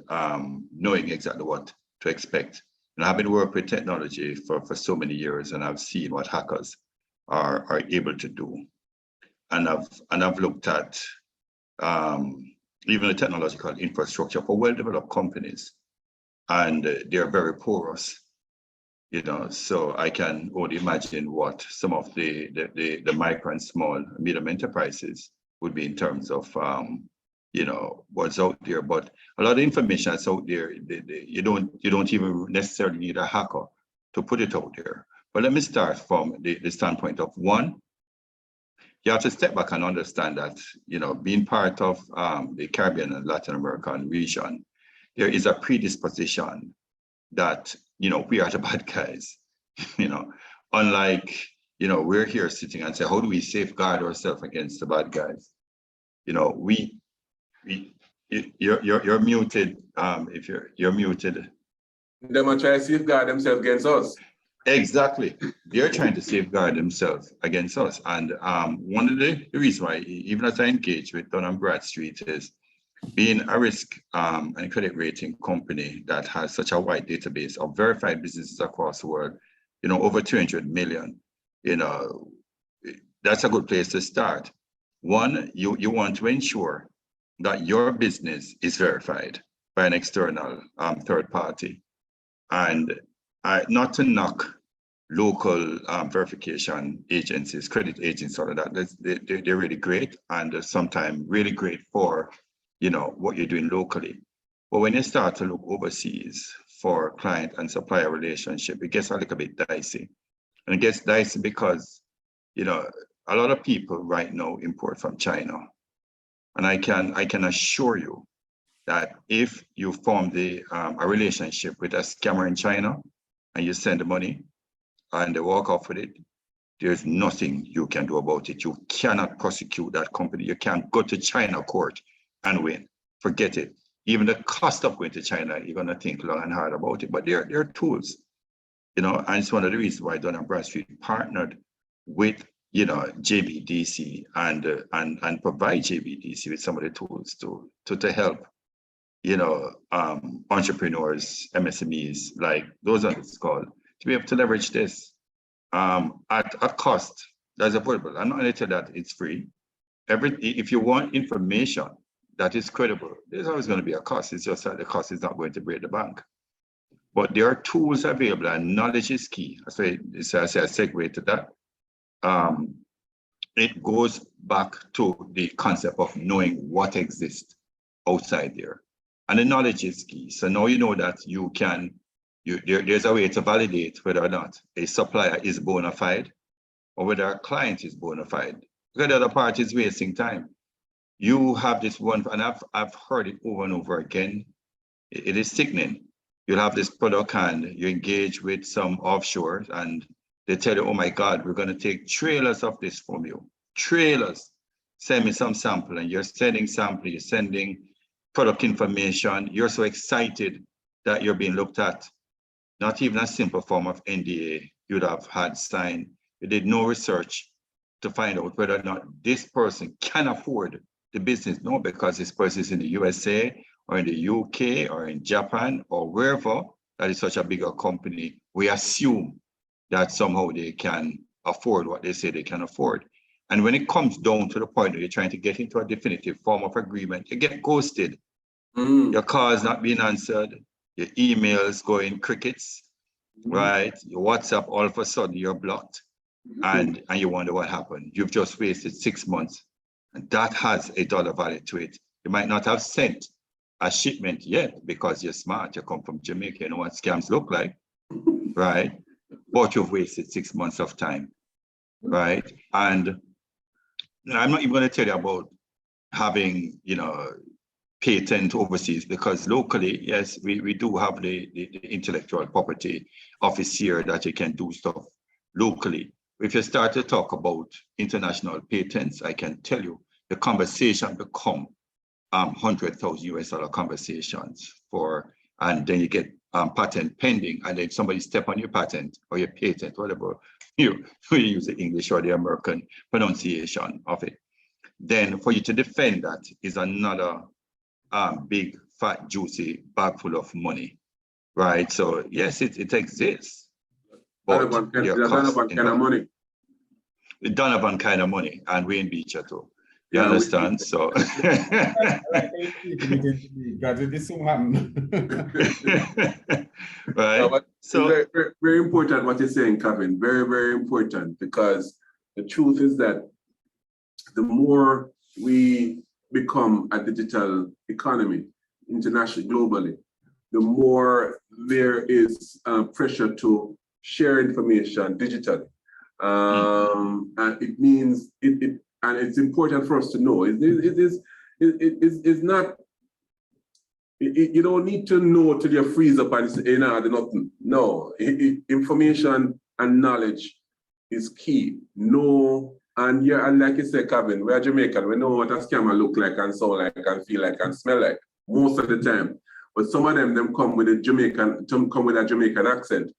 knowing exactly what to expect. And I've been working with technology for so many years, and I've seen what hackers are able to do. And I've looked at even the technological infrastructure for well-developed companies, and they're very porous, so I can only imagine what some of the micro and small medium enterprises would be in terms of what's out there. But a lot of information that's out there, you don't even necessarily need a hacker to put it out there. But let me start from the standpoint of one. You have to step back and understand that, being part of the Caribbean and Latin American region, there is a predisposition that, we are the bad guys, unlike, we're here sitting and say, how do we safeguard ourselves against the bad guys? You're muted. If you're muted. They might try to safeguard themselves against us. Exactly. They're trying to safeguard themselves against us. And one of the reasons why, even as I engage with Donovan and Bradstreet, is being a risk and credit rating company that has such a wide database of verified businesses across the world, over 200 million, that's a good place to start. One, you want to ensure that your business is verified by an external third party. And not to knock local verification agencies, credit agencies, all of that. They're really great, and sometimes really great for what you're doing locally. But when you start to look overseas for client and supplier relationship, it gets a little bit dicey. And it gets dicey because a lot of people right now import from China. And I can assure you that if you form a relationship with a scammer in China and you send the money and they walk off with it, there's nothing you can do about it. You cannot prosecute that company. You can't go to China court and win. Forget it. Even the cost of going to China, you're going to think long and hard about it. But they're tools, and it's one of the reasons why Donovan and Bradstreet partnered with JBDC and provide JBDC with some of the tools to help entrepreneurs, MSMEs, like those are it's called, to be able to leverage this at a cost that's affordable. I'm not going to tell that it's free. If you want information that is credible, there's always going to be a cost. It's just that the cost is not going to break the bank. But there are tools available, and knowledge is key. So I segue to that. It goes back to the concept of knowing what exists outside there. And the knowledge is key. So now you know that there's a way to validate whether or not a supplier is bona fide or whether a client is bona fide. Because the other party is wasting time. You have this one, and I've heard it over and over again. It is sickening. You'll have this product and you engage with some offshore and they tell you, oh my God, we're going to take trailers of this from you. Trailers. Send me some sample, and you're sending sample, you're sending product information. You're so excited that you're being looked at. Not even a simple form of NDA you'd have had signed. You did no research to find out whether or not this person can afford the business. No, because this person is in the USA or in the UK or in Japan or wherever that is such a bigger company. We assume that somehow they can afford what they say they can afford. And when it comes down to the point where you're trying to get into a definitive form of agreement, you get ghosted. Your call is not being answered. your emails going crickets, right? Your WhatsApp, all of a sudden you're blocked, and you wonder what happened. You've just wasted 6 months, and that has a dollar value to it. You might not have sent a shipment yet because you're smart. You come from Jamaica, you know what scams look like, right? But you've wasted 6 months of time, right? And I'm not even going to tell you about having, patent overseas, because locally, yes, we do have the intellectual property office here that you can do stuff locally. If you start to talk about international patents, I can tell you the conversation become $100,000 conversations and then you get patent pending, and then somebody step on your patent or your patent, whatever you use the English or the American pronunciation of it. Then for you to defend that is another big, fat, juicy bag full of money, right? So yes, it exists. Donovan kind of money. The Donovan kind of money, and we in Beecher too. You understand? So right. So very, very important what you're saying, Kavin. Very, very important, because the truth is that the more we become a digital economy, internationally, globally, the more there is pressure to share information digitally. And it means and it's important for us to know it's not, you don't need to know till you freeze up and say, nothing. No, information and knowledge is key. Know, and like you said, Kavin, we're Jamaican, we know what a scammer look like and sound like and feel like and smell like most of the time. But some of them come with a Jamaican accent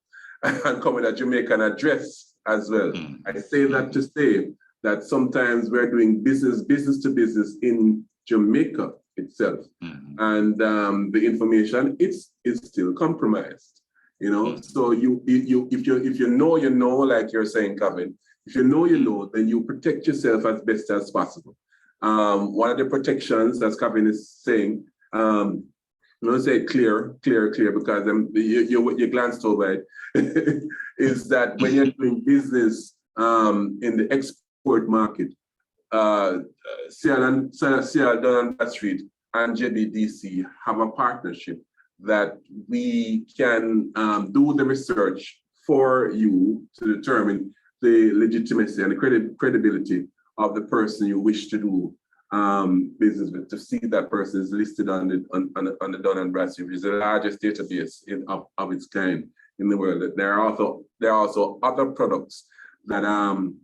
and come with a Jamaican address as well. I say that to say that sometimes we're doing business to business in Jamaica itself, and the information is still compromised. So if you know, like you're saying, Kavin, if you know, then you protect yourself as best as possible. One of the protections, as Kavin is saying, I'm going to say clear, because you glanced over it, is that when you're doing business in the export market, CIALDun and Bradstreet and JBDC have a partnership that we can do the research for you to determine the legitimacy and the credibility of the person you wish to do business with, to see that person is listed on the Dun and Bradstreet, which is the largest database of its kind in the world. There are also other products that the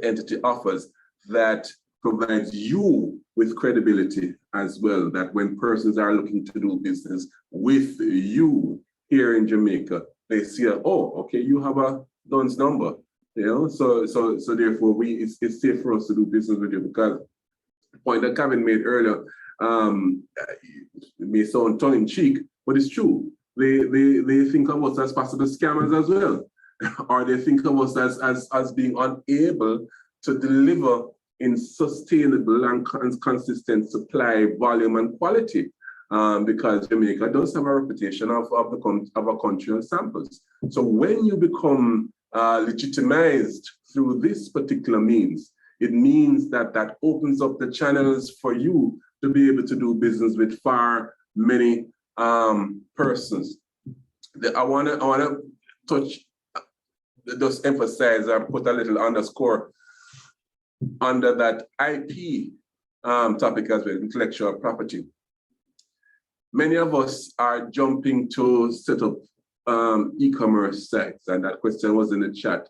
entity offers that provides you with credibility as well, that when persons are looking to do business with you here in Jamaica, they see, oh, okay, you have a Dun's number, so therefore it's safe for us to do business with you, because the point that Kavin made earlier may sound tongue-in-cheek, but it's true. They think of us as possible scammers as well, or they think of us as being unable to deliver in sustainable and consistent supply, volume, and quality, because Jamaica does have a reputation of a country of samples. So when you become legitimized through this particular means, it means that opens up the channels for you to be able to do business with far many persons. I wanna touch, just emphasize or put a little underscore under that IP topic as well, intellectual property. Many of us are jumping to set up e-commerce sites, and that question was in the chat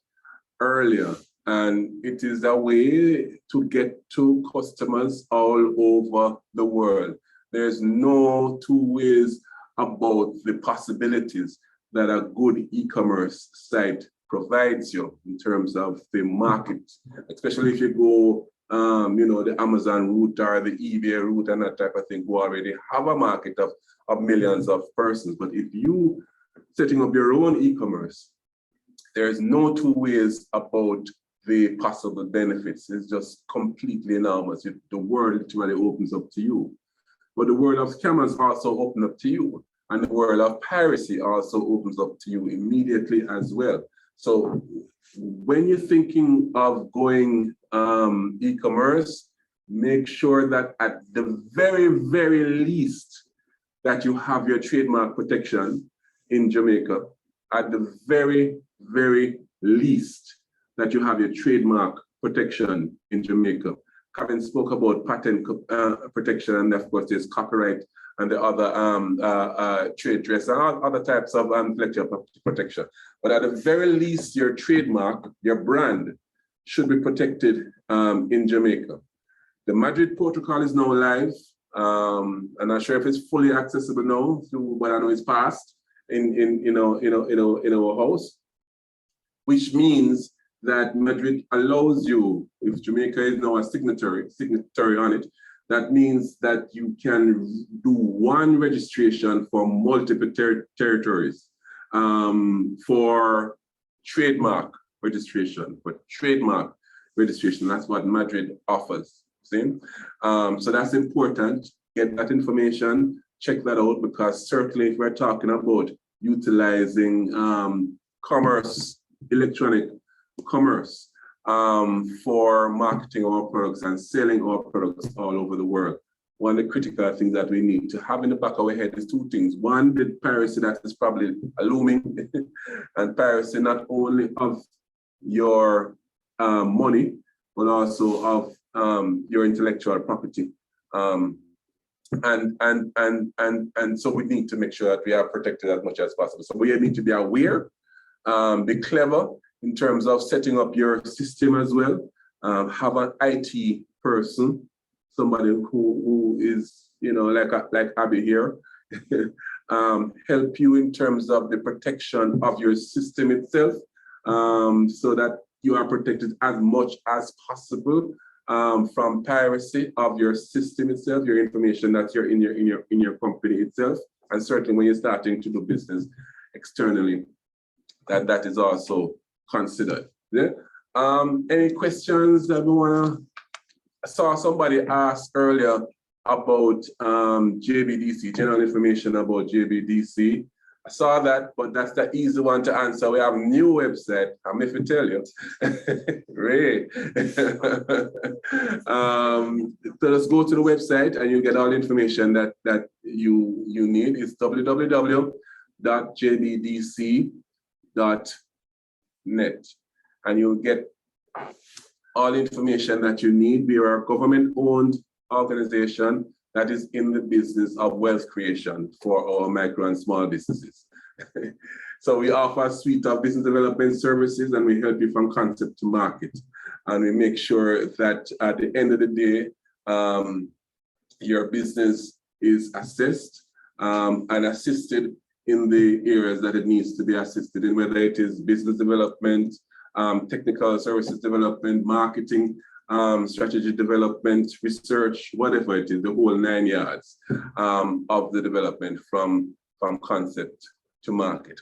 earlier. And it is a way to get to customers all over the world. There's no two ways about the possibilities that a good e-commerce site provides you in terms of the market, especially if you go, the Amazon route or the eBay route and that type of thing, who already have a market of millions of persons. But if you setting up your own e-commerce, there's no two ways about the possible benefits. It's just completely enormous. The world literally opens up to you. But the world of scammers also open up to you. And the world of piracy also opens up to you immediately as well. So when you're thinking of going e-commerce, make sure that at the very, very least that you have your trademark protection in Jamaica. At the very, very least that you have your trademark protection in Jamaica. Kavin spoke about patent protection, and of course there's copyright and the other trade dress and other types of intellectual protection. But at the very least, your trademark, your brand, should be protected in Jamaica. The Madrid protocol is now live. I'm not sure if it's fully accessible now, but I know it's passed in our house, which means that Madrid allows you, if Jamaica is now a signatory on it, that means that you can do one registration for multiple territories for trademark registration. That's what Madrid offers. See? So that's important. Get that information, check that out, because certainly if we're talking about utilizing commerce, electronic commerce for marketing our products and selling our products all over the world, one of the critical things that we need to have in the back of our head is two things. One, the piracy that is probably looming, and piracy not only of your money, but also of your intellectual property. And so we need to make sure that we are protected as much as possible. So we need to be aware, be clever in terms of setting up your system as well. Have an IT person, somebody who is, like Abby here, help you in terms of the protection of your system itself, so that you are protected as much as possible from piracy of your system itself, your information that you're in your company itself, and certainly when you're starting to do business externally, that is also considered. Yeah. Any questions that we wanna? I saw somebody ask earlier about JBDC, general information about JBDC. I saw that, but that's the easy one to answer. We have a new website. I'm if I tell you, Ray. So let's go to the website and you get all the information that you need. It's www.jbdc.net, and you'll get all the information that you need. We are a government-owned organization that is in the business of wealth creation for our micro and small businesses. So we offer a suite of business development services, and we help you from concept to market. And we make sure that at the end of the day, your business is assessed and assisted in the areas that it needs to be assisted in, whether it is business development, technical services development, marketing, strategy development, research, whatever it is, the whole 9 yards of the development from concept to market.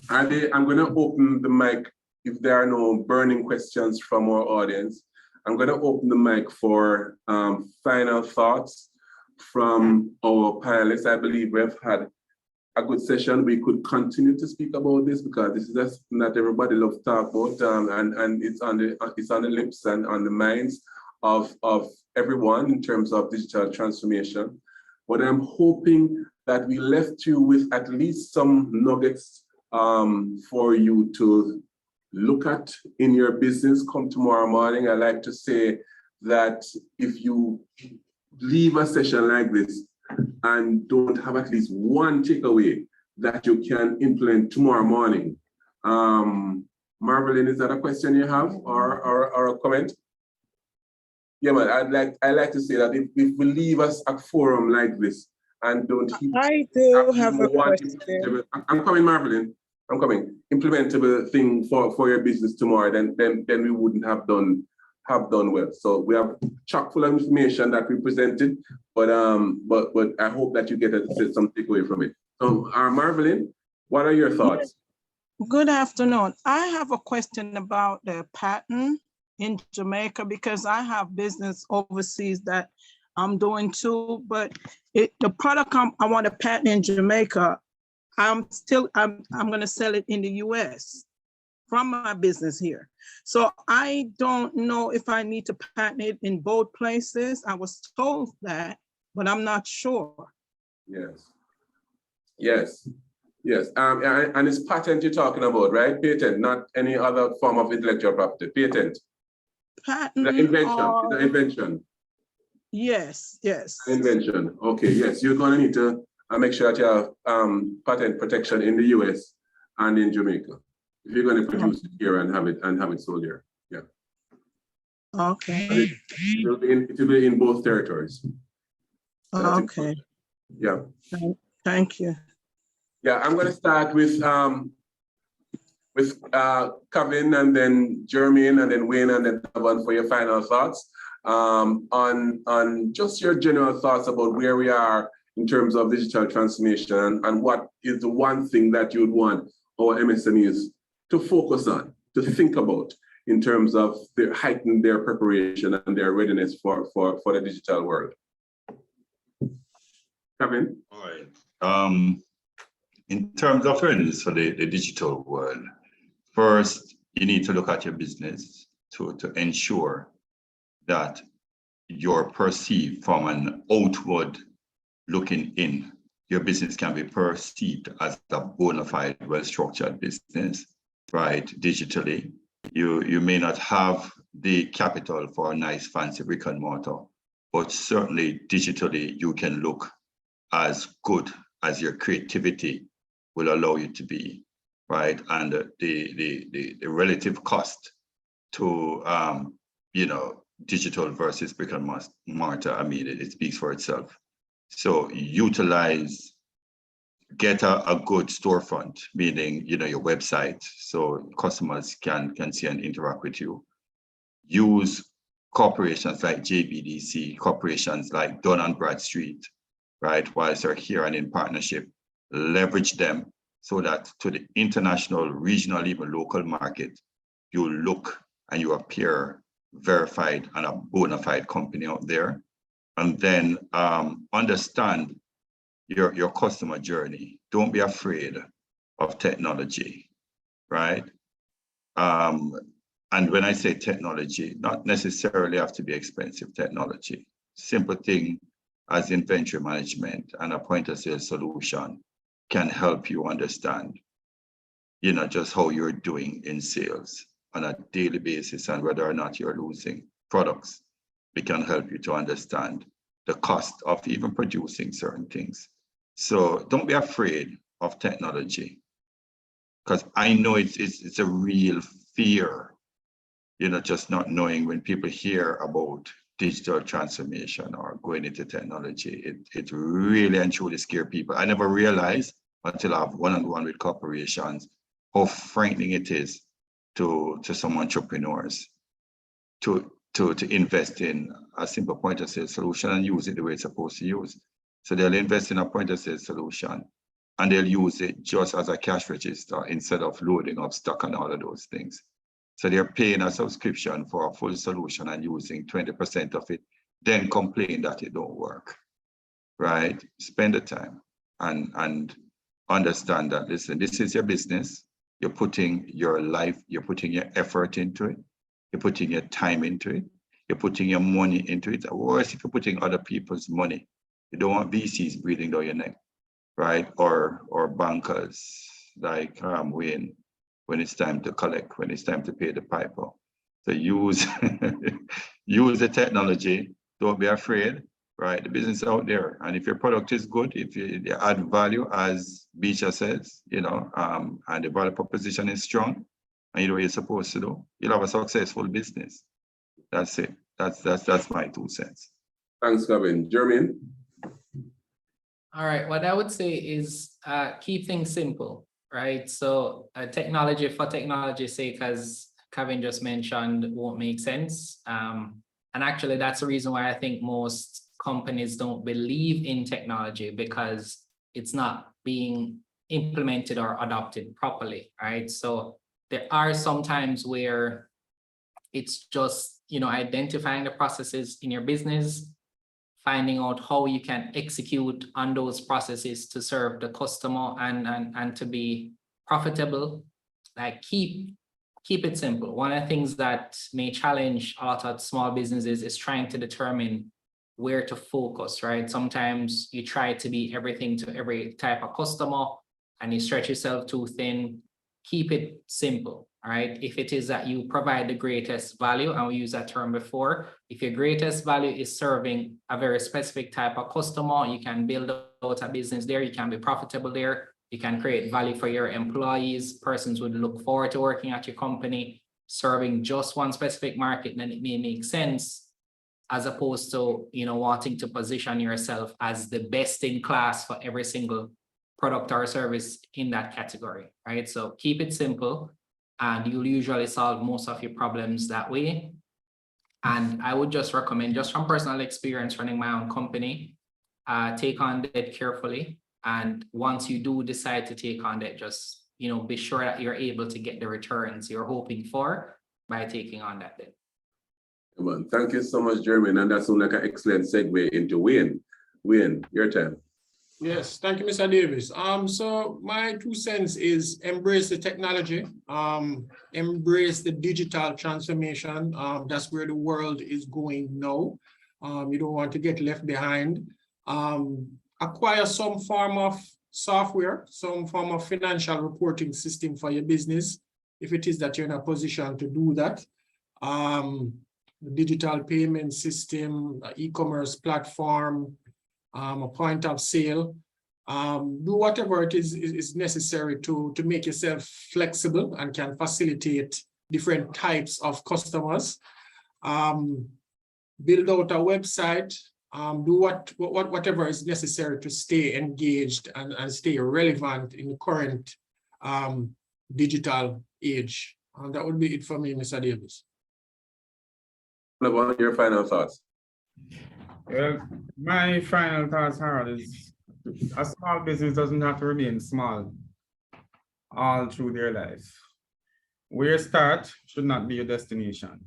I'm going to open the mic if there are no burning questions from our audience. I'm going to open the mic for final thoughts from our panelists. I believe we've had a good session. We could continue to speak about this because this is something that everybody loves to talk about, and it's on the lips and on the minds of everyone in terms of digital transformation. But I'm hoping that we left you with at least some nuggets for you to look at in your business come tomorrow morning. I like to say that if you leave a session like this and don't have at least one takeaway that you can implement tomorrow morning. Marvelyn, is that a question you have or a comment? Yeah, man, I like to say that if we leave us a forum like this and don't I do have a question. I'm coming, Marvelyn. I'm coming. Implementable thing for your business tomorrow, then we wouldn't have done well. So we have chock full of information that we presented, but I hope that you get some takeaway from it. So, Marvelyn, what are your thoughts? Good afternoon. I have a question about the patent in Jamaica because I have business overseas that I'm doing too, but the product I want to patent in Jamaica, I'm gonna sell it in the US from my business here. So I don't know if I need to patent it in both places. I was told that, but I'm not sure. Yes. Yes. Yes. And it's patent you're talking about, right? Patent, not any other form of intellectual property. Patent. Patent. The invention. The invention. Yes, yes. Invention. Okay, yes. You're gonna need to make sure that you have patent protection in the US and in Jamaica. If you're going to produce it here and have it sold here. Yeah. Okay. It will be in both territories. Okay. Yeah. Thank you. Yeah, I'm going to start with Kavin and then Jermaine and then Wayne and then Donovan for your final thoughts on just your general thoughts about where we are in terms of digital transformation and what is the one thing that you'd want our MSMEs to focus on, to think about in terms of heighten their preparation and their readiness for the digital world. Kavin? All right. In terms of readiness for the digital world, first, you need to look at your business to ensure that you're perceived from an outward looking in. Your business can be perceived as a bona fide, well-structured business, right? Digitally, you may not have the capital for a nice fancy brick and mortar, but certainly digitally you can look as good as your creativity will allow you to be, right? And the relative cost to digital versus brick and mortar, I mean, it speaks for itself. So utilize, get a good storefront, meaning your website, so customers can see and interact with you. Use corporations like JBDC, corporations like Dun and Bradstreet, right? Whilst they're here and in partnership, leverage them so that to the international, regional, even local market, you look and you appear verified and a bona fide company out there. And then understand your customer journey. Don't be afraid of technology, right? And when I say technology, not necessarily have to be expensive technology. Simple thing as inventory management and a point of sale solution can help you understand, just how you're doing in sales on a daily basis and whether or not you're losing products. We can help you to understand the cost of even producing certain things. So don't be afraid of technology, because I know it's a real fear, just not knowing when people hear about digital transformation or going into technology. It really and truly scares people. I never realized until I have one-on-one with corporations how frightening it is to some entrepreneurs to invest in a simple point of sale solution and use it the way it's supposed to use. So they'll invest in a point of sale solution and they'll use it just as a cash register instead of loading up stock and all of those things. So they're paying a subscription for a full solution and using 20% of it, then complain that it don't work, right? Spend the time and understand that, listen, this is your business. You're putting your life, you're putting your effort into it. You're putting your time into it. You're putting your money into it. Or worse, if you're putting other people's money, you don't want VCs breathing down your neck, right? Or bankers like Wayne, when it's time to collect, when it's time to pay the piper. So use use the technology. Don't be afraid, right? The business is out there, and if your product is good, if you add value, as Bisha says, and the value proposition is strong, and you know what you're supposed to do, you'll have a successful business. That's it. That's my 2 cents. Thanks, Kavin. Jermaine? All right, what I would say is keep things simple, right? So technology for technology's sake, as Kavin just mentioned, won't make sense. And actually, that's the reason why I think most companies don't believe in technology, because it's not being implemented or adopted properly, right? So there are some times where it's just, identifying the processes in your business, finding out how you can execute on those processes to serve the customer and to be profitable. Like keep it simple. One of the things that may challenge a lot of small businesses is trying to determine where to focus, right? Sometimes you try to be everything to every type of customer and you stretch yourself too thin. Keep it simple, all right? If it is that you provide the greatest value, and we used that term before, if your greatest value is serving a very specific type of customer, you can build out a business there, you can be profitable there, you can create value for your employees, persons would look forward to working at your company, serving just one specific market, then it may make sense, as opposed to, you know, wanting to position yourself as the best in class for every single product or service in that category, right? So keep it simple and you'll usually solve most of your problems that way. And I would just recommend, just from personal experience running my own company, take on debt carefully. And once you do decide to take on debt, just, you know, be sure that you're able to get the returns you're hoping for by taking on that debt. Well, thank you so much, Jermaine. And that's like an excellent segue into Wayne. Wayne, your turn. Yes, thank you, Mr. Davis. So my 2 cents is embrace the technology, embrace the digital transformation. That's where the world is going now. You don't want to get left behind. Acquire some form of software, some form of financial reporting system for your business, if it is that you're in a position to do that. Digital payment system, e-commerce platform, a point of sale, do whatever it is necessary to make yourself flexible and can facilitate different types of customers. Build out a website, do whatever is necessary to stay engaged and stay relevant in the current digital age. And that would be it for me, Mr. Davis. What about your final thoughts? Well, my final thoughts, Harold, is a small business doesn't have to remain small all through their life. Where you start should not be your destination.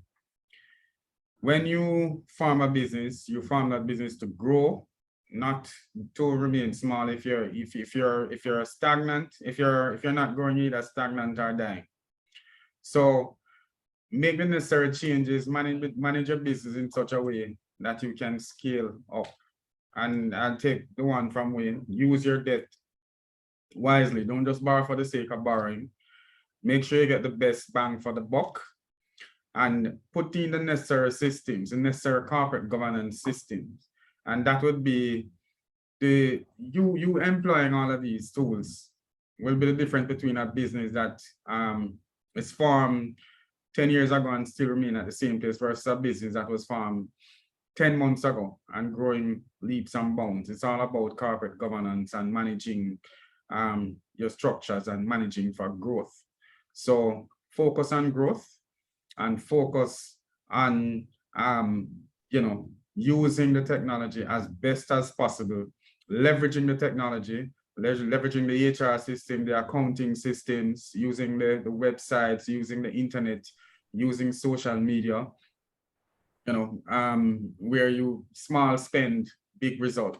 When you form a business, you form that business to grow, not to remain small. If you're stagnant, if you're not growing, you're either stagnant or dying. So make the necessary changes, manage your business in such a way that you can scale up. And I'll take the one from Wayne. Use your debt wisely. Don't just borrow for the sake of borrowing. Make sure you get the best bang for the buck and put in the necessary systems, the necessary corporate governance systems. And that would be you employing all of these tools will be the difference between a business that is formed 10 years ago and still remain at the same place versus a business that was formed 10 months ago and growing leaps and bounds. It's all about corporate governance and managing your structures and managing for growth. So focus on growth and focus on using the technology as best as possible, leveraging the technology, leveraging the HR system, the accounting systems, using the websites, using the internet, using social media, where you small spend, big result,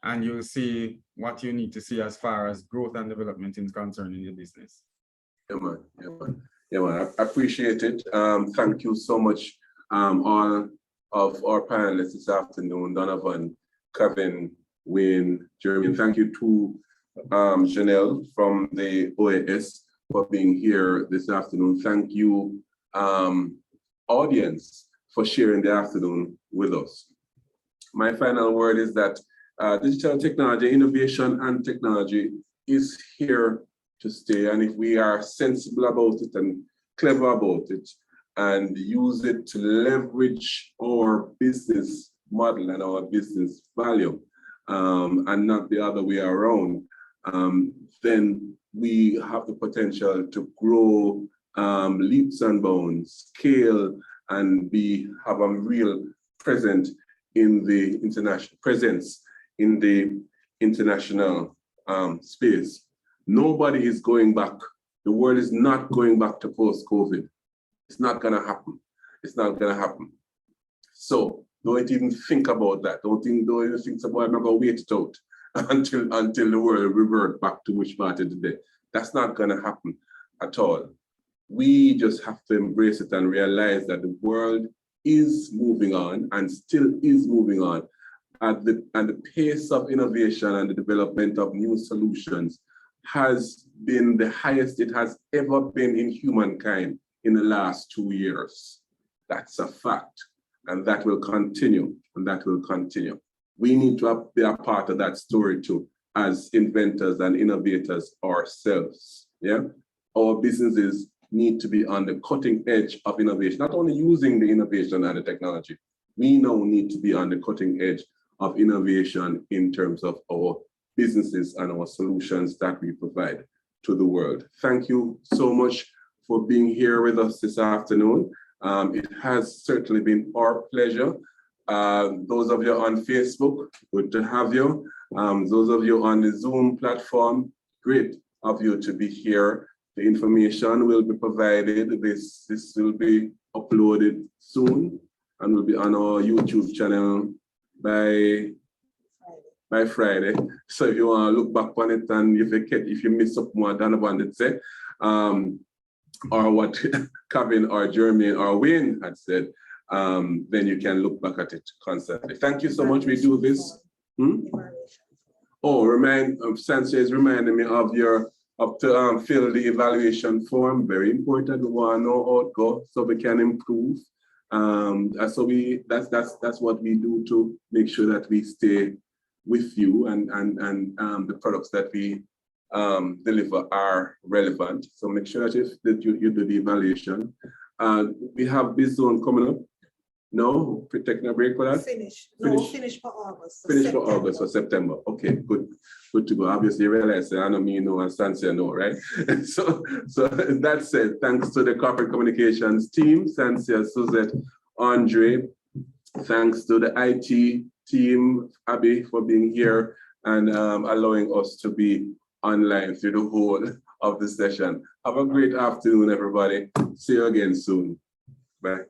and you'll see what you need to see as far as growth and development is concerned in your business. Yeah, man. Yeah, man. Yeah, man. I appreciate it. Thank you so much, all of our panelists this afternoon, Donovan, Kavin, Wayne, Jermaine. Thank you to Janelle from the OAS for being here this afternoon. Thank you, audience, for sharing the afternoon with us. My final word is that digital technology, innovation and technology is here to stay. And if we are sensible about it and clever about it and use it to leverage our business model and our business value, and not the other way around, then we have the potential to grow leaps and bounds, scale, and have a real presence in the international space. Nobody is going back. The world is not going back to post-COVID. It's not gonna happen. It's not gonna happen. So Don't even think about that. Don't even think about I'm not gonna wait it out until the world revert back to which part of the day. That's not gonna happen at all. We just have to embrace it and realize that the world is moving on and still is moving on. And the pace of innovation and the development of new solutions has been the highest it has ever been in humankind in the last 2 years. That's a fact. And that will continue, and that will continue. We need to be a part of that story too, as inventors and innovators ourselves. Yeah, our businesses need to be on the cutting edge of innovation, not only using the innovation and the technology. We now need to be on the cutting edge of innovation in terms of our businesses and our solutions that we provide to the world. Thank you so much for being here with us this afternoon. It has certainly been our pleasure. Those of you on Facebook, good to have you. Those of you on the Zoom platform, great of you to be here. The information will be provided. This will be uploaded soon and will be on our YouTube channel by Friday. So if you want to look back on it and if you miss up what Donovan did say, or what Kavin or Jermaine or Wayne had said, then you can look back at it constantly. Thank you so much. We do this. Oh, Sansa is reminding me of to fill the evaluation form. Very important. We want to know how it goes so we can improve. So that's what we do to make sure that we stay with you and the products that we deliver are relevant. So make sure that you do the evaluation. We have this zone coming up. No, taking a break for that? Finish for August. Finish for August or September. Okay, good to go. Obviously, you realize I know me know and Sansia know, right? so that said, thanks to the corporate communications team, Sansia, Suzette, Andre. Thanks to the IT team, Abby, for being here and allowing us to be online through the whole of the session. Have a great afternoon, everybody. See you again soon. Bye.